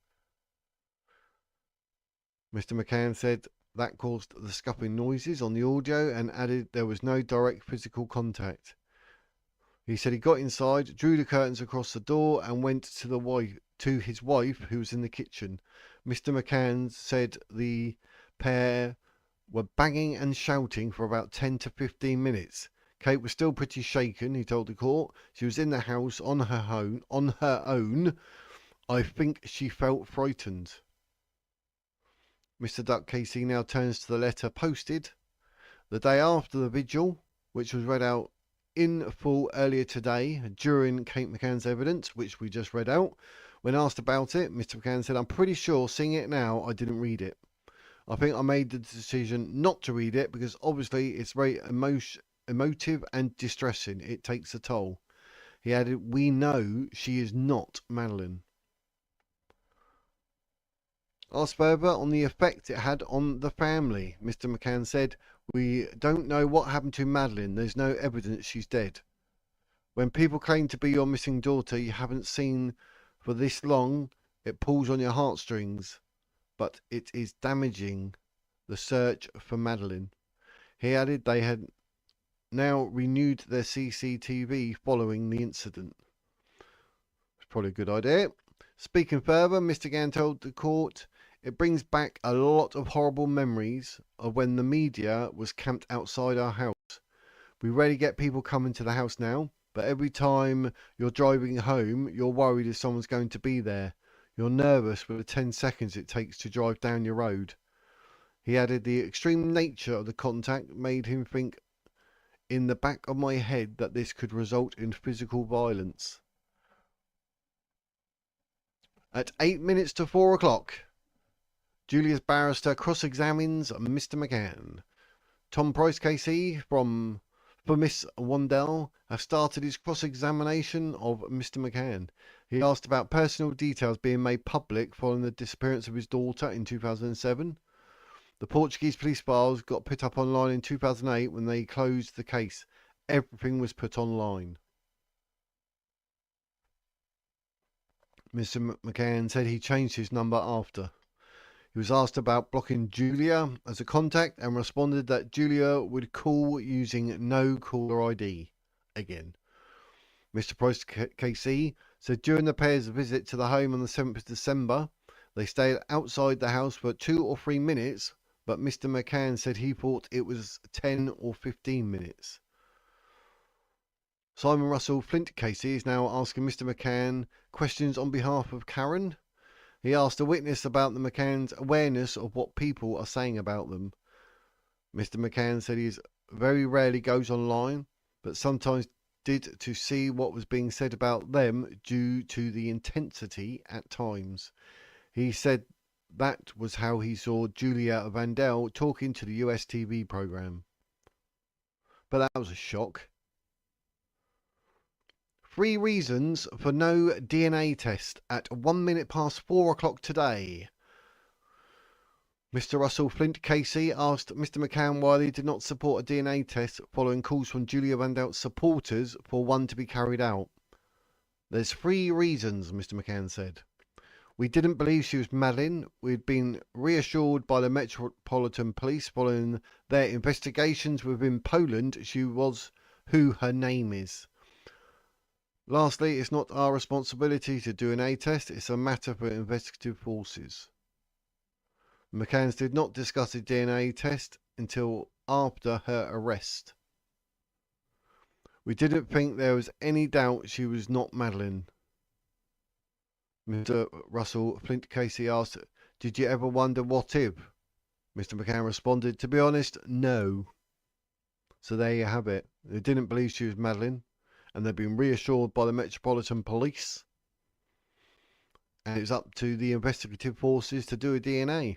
Mr. McCann said that caused the scuffling noises on the audio, and added there was no direct physical contact. He said he got inside, drew the curtains across the door, and went to his wife, who was in the kitchen. Mr. McCann said the pair were banging and shouting for about 10 to 15 minutes. Kate was still pretty shaken, he told the court. She was in the house on her own. I think she felt frightened. Mr. Duck Casey now turns to the letter posted the day after the vigil, which was read out in full earlier today during Kate McCann's evidence, which we just read out. When asked about it, Mr. McCann said, I'm pretty sure seeing it now, I didn't read it. I think I made the decision not to read it because obviously it's very emotive and distressing. It takes a toll. He added, we know she is not Madeleine. Asked further on the effect it had on the family, Mr. McCann said, we don't know what happened to Madeleine. There's no evidence she's dead. When people claim to be your missing daughter you haven't seen for this long, it pulls on your heartstrings, but it is damaging the search for Madeleine. He added they had now renewed their CCTV following the incident. It's probably a good idea. Speaking further, Mr. Gann told the court, it brings back a lot of horrible memories of when the media was camped outside our house. We rarely get people coming to the house now, but every time you're driving home, you're worried if someone's going to be there. You're nervous for the 10 seconds it takes to drive down your road. He added the extreme nature of the contact made him think in the back of my head that this could result in physical violence. At 8 minutes to 4 o'clock, Julia's barrister cross-examines Mr. McCann. Tom Price KC for Miss Wandelt have started his cross-examination of Mr. McCann. He asked about personal details being made public following the disappearance of his daughter in 2007. The Portuguese police files got put up online in 2008 when they closed the case. Everything was put online. Mr. McCann said he changed his number after. He was asked about blocking Julia as a contact and responded that Julia would call using no caller ID again. Mr. Price KC said during the pair's visit to the home on the 7th of December, they stayed outside the house for 2 or 3 minutes, but Mr. McCann said he thought it was 10 or 15 minutes. Simon Russell Flint Casey is now asking Mr. McCann questions on behalf of Karen. He asked a witness about the McCann's awareness of what people are saying about them. Mr. McCann said he very rarely goes online, but sometimes did to see what was being said about them due to the intensity at times. He said that was how he saw Julia Wandelt talking to the US TV program. But that was a shock. 3 reasons for no DNA test at 1 minute past 4 o'clock today. Mr. Russell Flint KC asked Mr. McCann why they did not support a DNA test following calls from Julia Wandelt's supporters for one to be carried out. There's 3 reasons, Mr. McCann said. We didn't believe she was Madeleine. We'd been reassured by the Metropolitan Police following their investigations within Poland she was who her name is. Lastly, it's not our responsibility to do an DNA test, it's a matter for investigative forces. The McCanns did not discuss a DNA test until after her arrest. We didn't think there was any doubt she was not Madeleine. Mr. Russell Flint Casey asked, did you ever wonder what if? Mr. McCann responded, to be honest, no. So there you have it. They didn't believe she was Madeleine, and they've been reassured by the Metropolitan Police. And it's up to the investigative forces to do a DNA.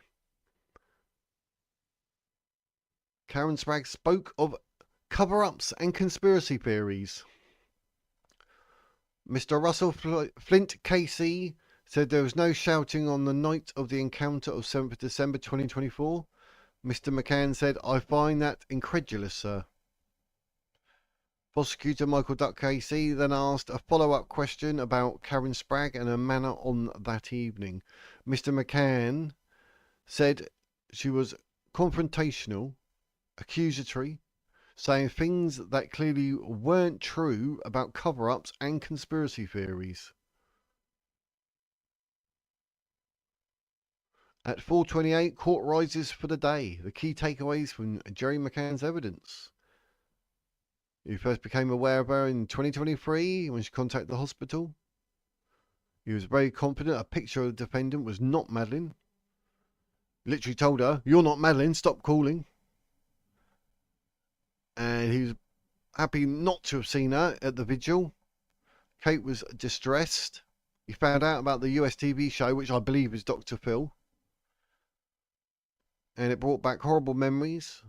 Karen Spragg spoke of cover-ups and conspiracy theories. Mr. Russell Flint KC said there was no shouting on the night of the encounter of 7th of December 2024. Mr. McCann said, I find that incredulous, sir. Prosecutor Michael Duck KC then asked a follow-up question about Karen Spragg and her manner on that evening. Mr. McCann said she was confrontational, accusatory, saying things that clearly weren't true about cover-ups and conspiracy theories. At 4:28, court rises for the day. The key takeaways from Gerry McCann's evidence. He first became aware of her in 2023 when she contacted the hospital. He was very confident a picture of the defendant was not Madeleine. Literally told her, you're not Madeleine, stop calling. And he was happy not to have seen her at the vigil. Kate was distressed. He found out about the US TV show, which I believe is Dr. Phil. And it brought back horrible memories.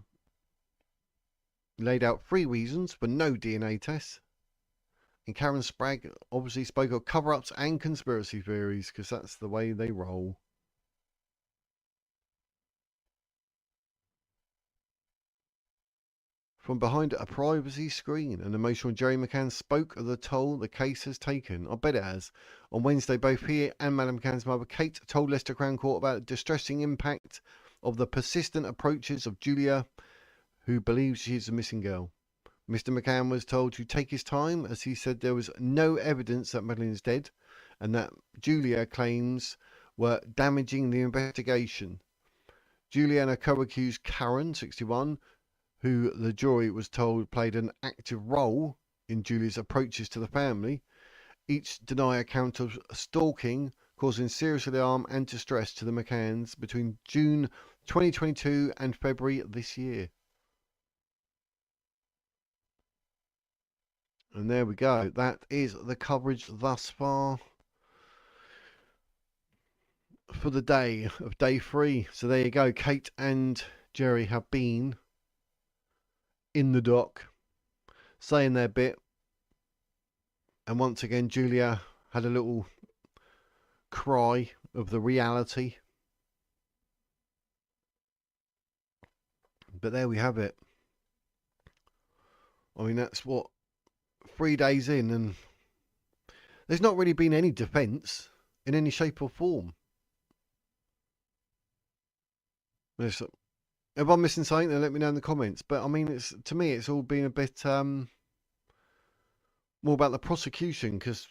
He laid out 3 reasons for no DNA tests. And Karen Spragg obviously spoke of cover-ups and conspiracy theories, because that's the way they roll. from behind a privacy screen. An emotional Gerry McCann spoke of the toll the case has taken. I bet it has. On Wednesday, both he and Madam McCann's mother, Kate, told Leicester Crown Court about the distressing impact of the persistent approaches of Julia, who believes she is a missing girl. Mr. McCann was told to take his time, as he said there was no evidence that Madeleine is dead, and that Julia claims were damaging the investigation. Julia and her co-accused Karen, 61, who the jury was told played an active role in Julia's approaches to the family, each deny account of stalking, causing serious alarm and distress to the McCanns between June 2022 and February this year. And there we go. That is the coverage thus far for the day of day 3. So there you go. Kate and Gerry have been in the dock saying their bit. And once again, Julia had a little cry of the reality. But there we have it. I mean, that's what, 3 days in, and there's not really been any defence in any shape or form. If I'm missing something, then let me know in the comments. But I mean, to me, it's all been a bit more about the prosecution, because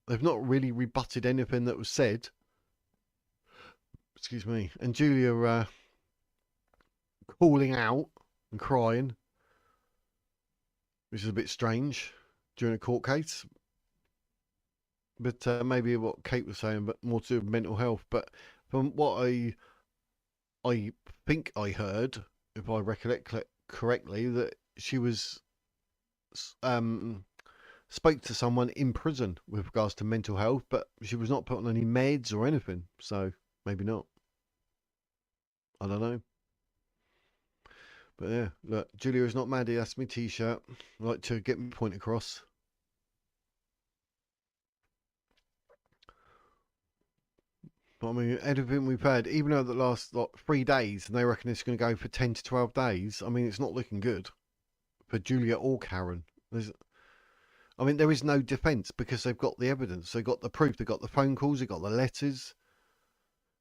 they've not really rebutted anything that was said. Excuse me. And Julia calling out and crying, which is a bit strange during a court case. But maybe what Kate was saying, but more to do with mental health. But from what I think I heard, if I recollect correctly, that she was spoke to someone in prison with regards to mental health, but she was not put on any meds or anything. So maybe not. I don't know. But yeah, look, Julia is not Maddie. That's my t-shirt. I like to get my point across. But I mean, everything we've had, even though the last 3 days, and they reckon it's going to go for 10 to 12 days, I mean, it's not looking good for Julia or Karen. I mean, there is no defence because they've got the evidence. They've got the proof. They've got the phone calls. They've got the letters.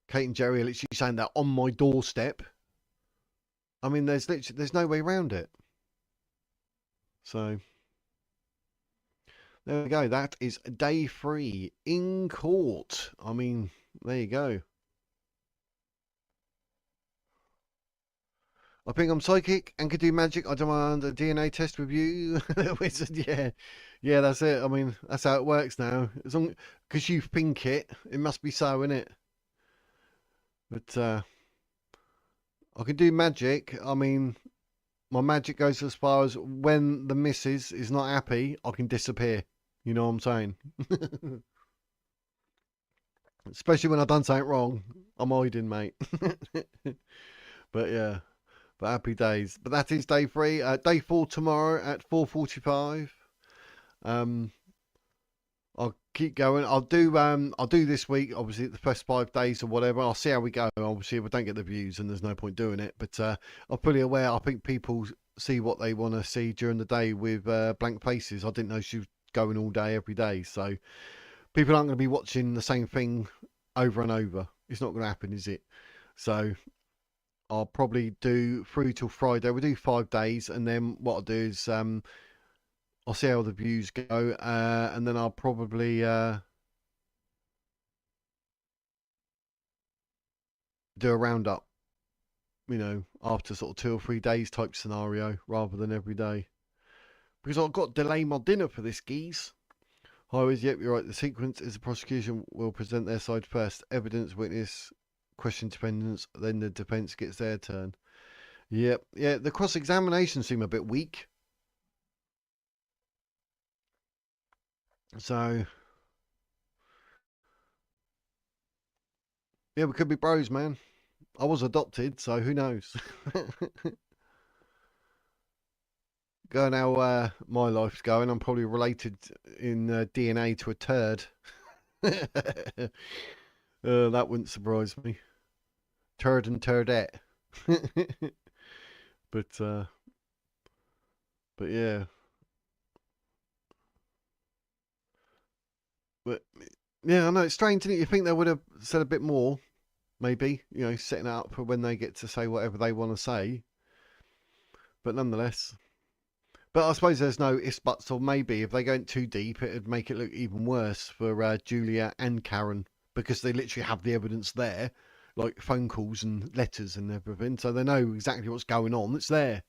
Kate and Gerry are literally saying that on my doorstep. I mean, there's no way around it. So there we go. That is day 3 in court. I mean, there you go. I think I'm psychic and could do magic. I demand a DNA test with you. Wizard, yeah. Yeah, that's it. I mean, that's how it works now. As long because you think it must be so, innit? But I can do magic. I mean, my magic goes as far as when the missus is not happy, I can disappear. You know what I'm saying? Especially when I've done something wrong. I'm hiding, mate. But yeah, but happy days. But that is day 3. Day 4 tomorrow at 4:45. I'll keep going. I'll do this week, obviously, the first 5 days or whatever. I'll see how we go. Obviously, if I don't get the views, and there's no point doing it. But I'm fully aware. I think people see what they want to see during the day with blank faces. I didn't know she was going all day, every day. So people aren't going to be watching the same thing over and over. It's not going to happen, is it? So I'll probably do through till Friday. We'll do 5 days, and then what I'll do is I'll see how the views go, and then I'll probably do a roundup, you know, after sort of 2 or 3 days type scenario, rather than every day. Because I've got to delay my dinner for this, geese. Always, yep, you're right. The sequence is the prosecution will present their side first. Evidence, witness, question defendants, then the defence gets their turn. Yep, yeah, the cross-examination seem a bit weak. So, yeah, we could be bros, man. I was adopted, so who knows? Going how my life's going, I'm probably related in DNA to a turd. That wouldn't surprise me. Turd and turdette. But But yeah, but yeah, I know it's strange, isn't it? You think they would have said a bit more, maybe, setting it up for when they get to say whatever they want to say. But nonetheless, but I suppose there's no ifs, buts, or maybe. If they go too deep, it'd make it look even worse for Julia and Karen because they literally have the evidence there, like phone calls and letters and everything, so they know exactly what's going on. It's there,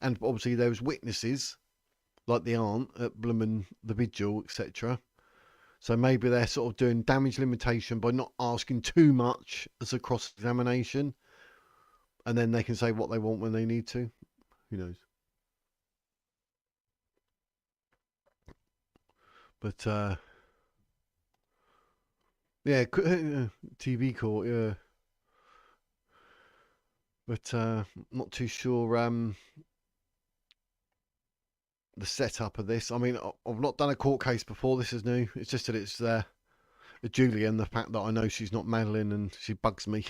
and obviously there was witnesses like the aunt at Bloomin' the Vigil, etc. So maybe they're sort of doing damage limitation by not asking too much as a cross examination, and then they can say what they want when they need to. Who knows? But yeah, TV court, yeah. But not too sure the setup of this. I mean, I've not done a court case before. This is new. It's just that it's Julia and the fact that I know she's not Madeline and she bugs me.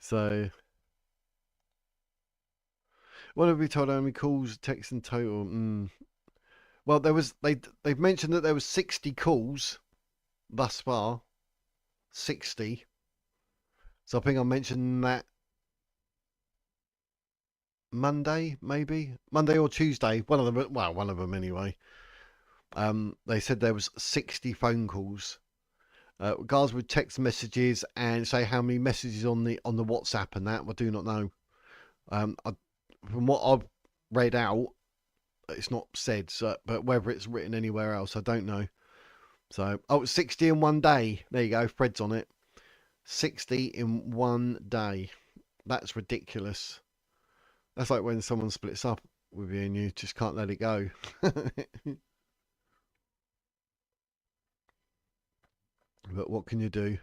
So, what have we told how many calls, texts in total? Well, they've mentioned that there was 60 calls thus far. 60. So I think I mentioned that Monday, maybe Monday or Tuesday. One of them, well, one of them anyway. They said there was 60 phone calls. Guys with text messages and say how many messages on the WhatsApp and that. I do not know. From what I've read out, it's not said. So, but whether it's written anywhere else, I don't know. So, it's 60 in one day. There you go. Fred's on it. 60 in one day. That's ridiculous. That's like when someone splits up with you and you just can't let it go. But what can you do?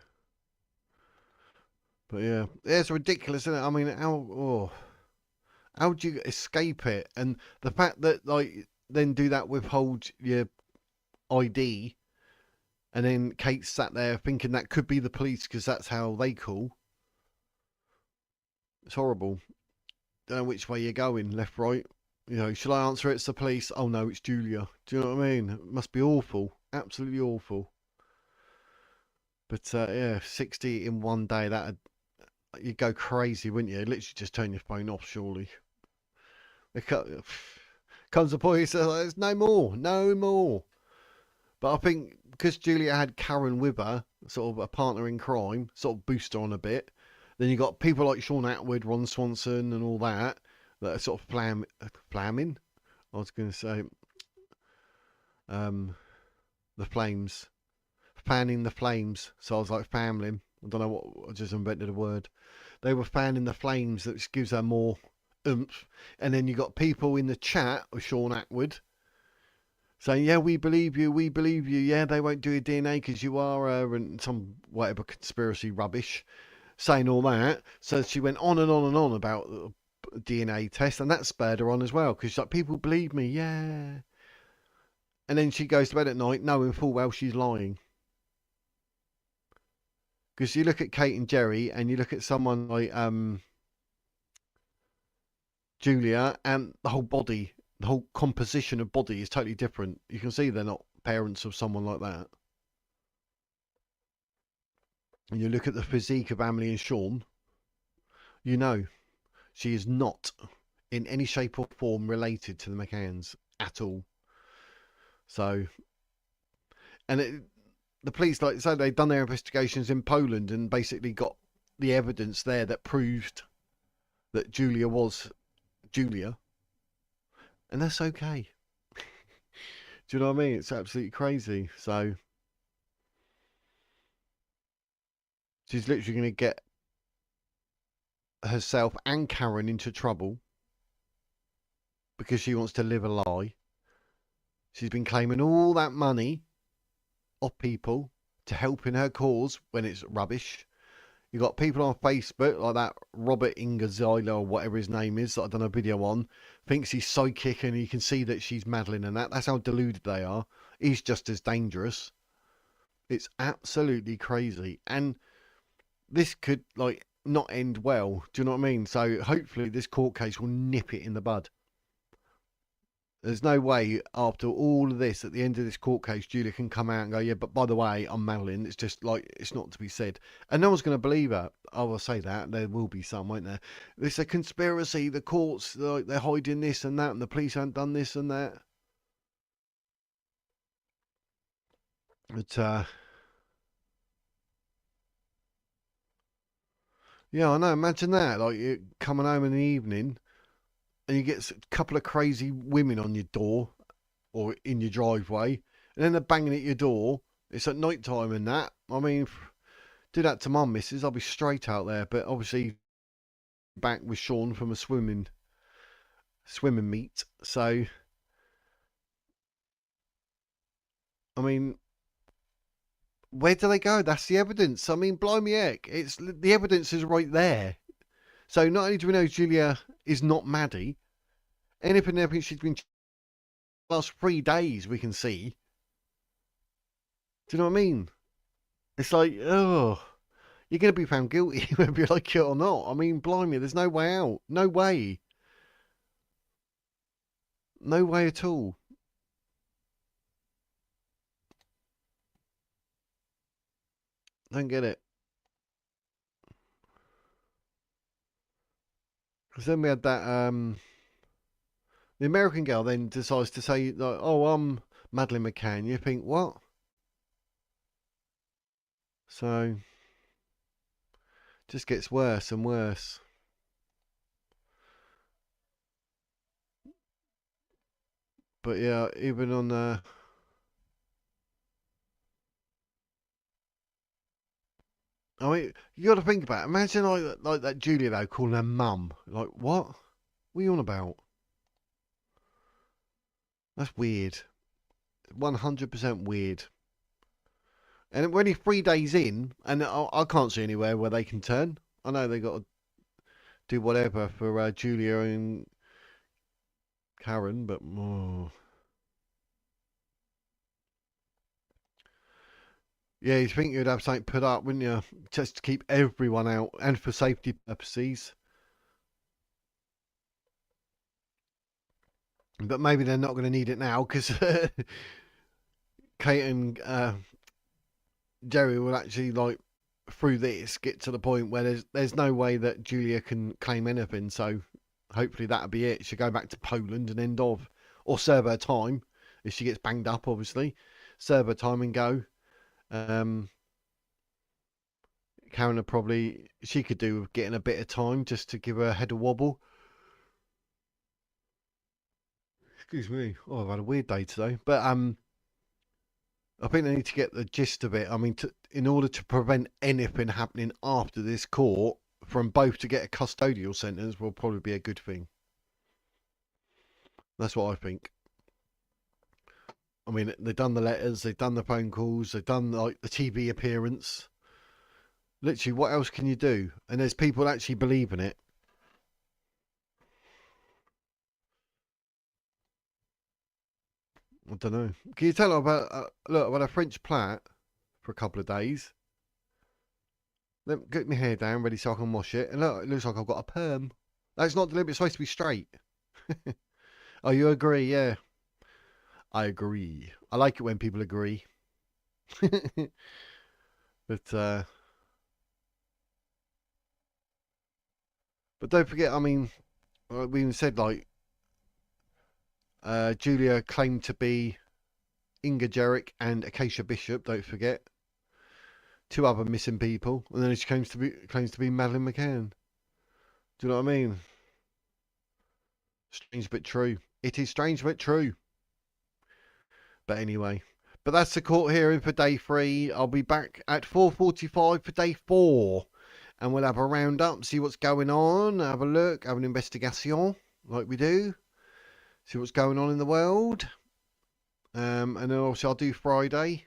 But yeah, it's ridiculous, isn't it? I mean, how do you escape it? And the fact that like then do that withhold your ID, and then Kate sat there thinking that could be the police because that's how they call. It's horrible. Don't know which way you're going, left, right. Should I answer it's the police? Oh no, it's Julia. Do you know what I mean? It must be awful, absolutely awful. But yeah, 60 in one day, you'd go crazy, wouldn't you? Literally just turn your phone off, surely. It comes a point, he says, there's no more, no more. But I think because Julia had Karen with her, sort of a partner in crime, sort of boost her on a bit. Then you got people like Sean Atwood, Ron Swanson, and all that are sort of flamming. I was going to say, the flames, fanning the flames. So I was like family. I don't know what. I just invented a word. They were fanning the flames, that gives her more oomph. And then you got people in the chat with Sean Atwood saying, yeah, we believe you, we believe you. Yeah, they won't do a DNA because you are and some whatever conspiracy rubbish, saying all that. So she went on and on and on about the DNA test, and that spurred her on as well because she's like, people believe me, yeah. And then she goes to bed at night knowing full well she's lying. Because you look at Kate and Gerry and you look at someone like Julia, and the whole body, the whole composition of body is totally different. You can see they're not parents of someone like that. And you look at the physique of Emily and Sean, you know she is not in any shape or form related to the McCanns at all. So, and the police, like so, they've done their investigations in Poland and basically got the evidence there that proved that Julia was Julia, and that's okay. Do you know what I mean? It's absolutely crazy. So she's literally going to get herself and Karen into trouble because she wants to live a lie. She's been claiming all that money off people to help in her cause when it's rubbish. You got people on Facebook like that Robert Ingerzyla or whatever his name is that I've done a video on, thinks he's psychic and you can see that she's Madeline and that. That's how deluded they are. He's just as dangerous. It's absolutely crazy. And this could, like, not end well. Do you know what I mean? So hopefully this court case will nip it in the bud. There's no way after all of this, at the end of this court case, Julia can come out and go, yeah, but by the way, I'm Madeline. It's just like, it's not to be said. And no one's going to believe her. I will say that. There will be some, won't there? It's a conspiracy. The courts, like, they're hiding this and that, and the police haven't done this and that. But, yeah, I know. Imagine that. Like, you're coming home in the evening and you get a couple of crazy women on your door or in your driveway, and then they're banging at your door. It's at night time and that. I mean, do that to my missus, I'll be straight out there. But obviously, back with Sean from a swimming meet. So, I mean, where do they go? That's the evidence. I mean, blimey heck, it's the evidence is right there. So not only do we know Julia is not Maddie, anything she's been last 3 days we can see. Do you know what I mean? It's like, oh, you're going to be found guilty whether you like it or not. I mean, blimey, there's no way out. No way. No way at all. Don't get it. Because then we had that, the American girl then decides to say, like, oh, I'm Madeline McCann. You think, what? So, just gets worse and worse. But yeah, even on I mean, you got to think about it. Imagine like that Julia though calling her mum. Like, what? What are you on about? That's weird. 100% weird. And we're only 3 days in, and I can't see anywhere where they can turn. I know they got to do whatever for Julia and Karen, but yeah, you'd think you'd have something put up, wouldn't you? Just to keep everyone out and for safety purposes. But maybe they're not going to need it now because Kate and Gerry will actually, like, through this get to the point where there's no way that Julia can claim anything. So hopefully that'll be it. She'll go back to Poland and end off, or serve her time if she gets banged up. Obviously, serve her time and go. Karen probably she could do with getting a bit of time just to give her head a wobble. Excuse me. Oh, I've had a weird day today, but I think they need to get the gist of it. I mean, in order to prevent anything happening after this court, from both to get a custodial sentence will probably be a good thing. That's what I think. I mean, they've done the letters, they've done the phone calls, they've done like the TV appearance. Literally, what else can you do? And there's people actually believing it. I don't know. Can you tell about look? I've had a French plait for a couple of days. Let me get my hair down, ready so I can wash it. And look, it looks like I've got a perm. That's not deliberate. It's supposed to be straight. Oh, you agree? Yeah, I agree. I like it when people agree. But don't forget. I mean, we even said like Julia claimed to be Inga Jerrick and Acacia Bishop. Don't forget. 2 other missing people, and then she claims to be Madeline McCann. Do you know what I mean? Strange but true. It is strange but true. But anyway, but that's the court hearing for day 3. I'll be back at 4:45 for day 4, and we'll have a roundup, see what's going on, have a look, have an investigation like we do, see what's going on in the world, and then also I'll do Friday.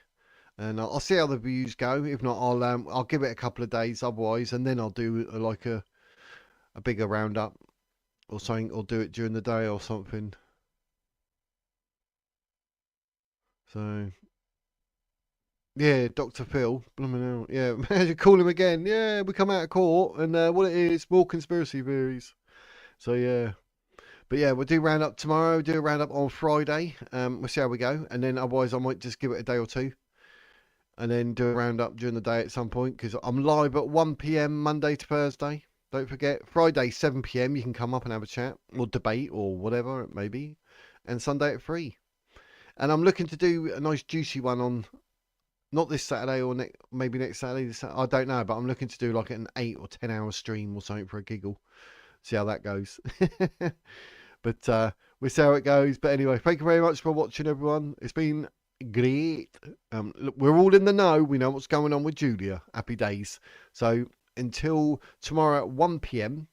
And I'll see how the views go. If not, I'll give it a couple of days otherwise, and then I'll do like a bigger roundup or something, or do it during the day or something. So Yeah, Dr. Phil. Blooming hell. Yeah, imagine call him again. Yeah, we come out of court, and what it is, more conspiracy theories. So yeah. But yeah, we'll do round up tomorrow, do a round up on Friday. We'll see how we go. And then otherwise I might just give it a day or two. And then do a round up during the day at some point. Because I'm live at 1 p.m. Monday to Thursday. Don't forget. Friday 7 p.m. you can come up and have a chat. Or debate or whatever it may be. And Sunday at 3. And I'm looking to do a nice juicy one on, not this Saturday or maybe next Saturday. I don't know. But I'm looking to do like an 8 or 10 hour stream or something for a giggle. See how that goes. But we'll see how it goes. But anyway, thank you very much for watching, everyone. It's been great. Look, we're all in the know. We know what's going on with Julia. Happy days. So until tomorrow at 1 p.m,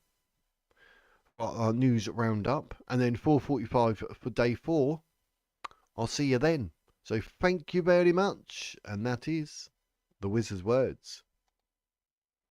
our news roundup, and then 4:45 for day 4. I'll see you then. So thank you very much. And that is the Wizard's words.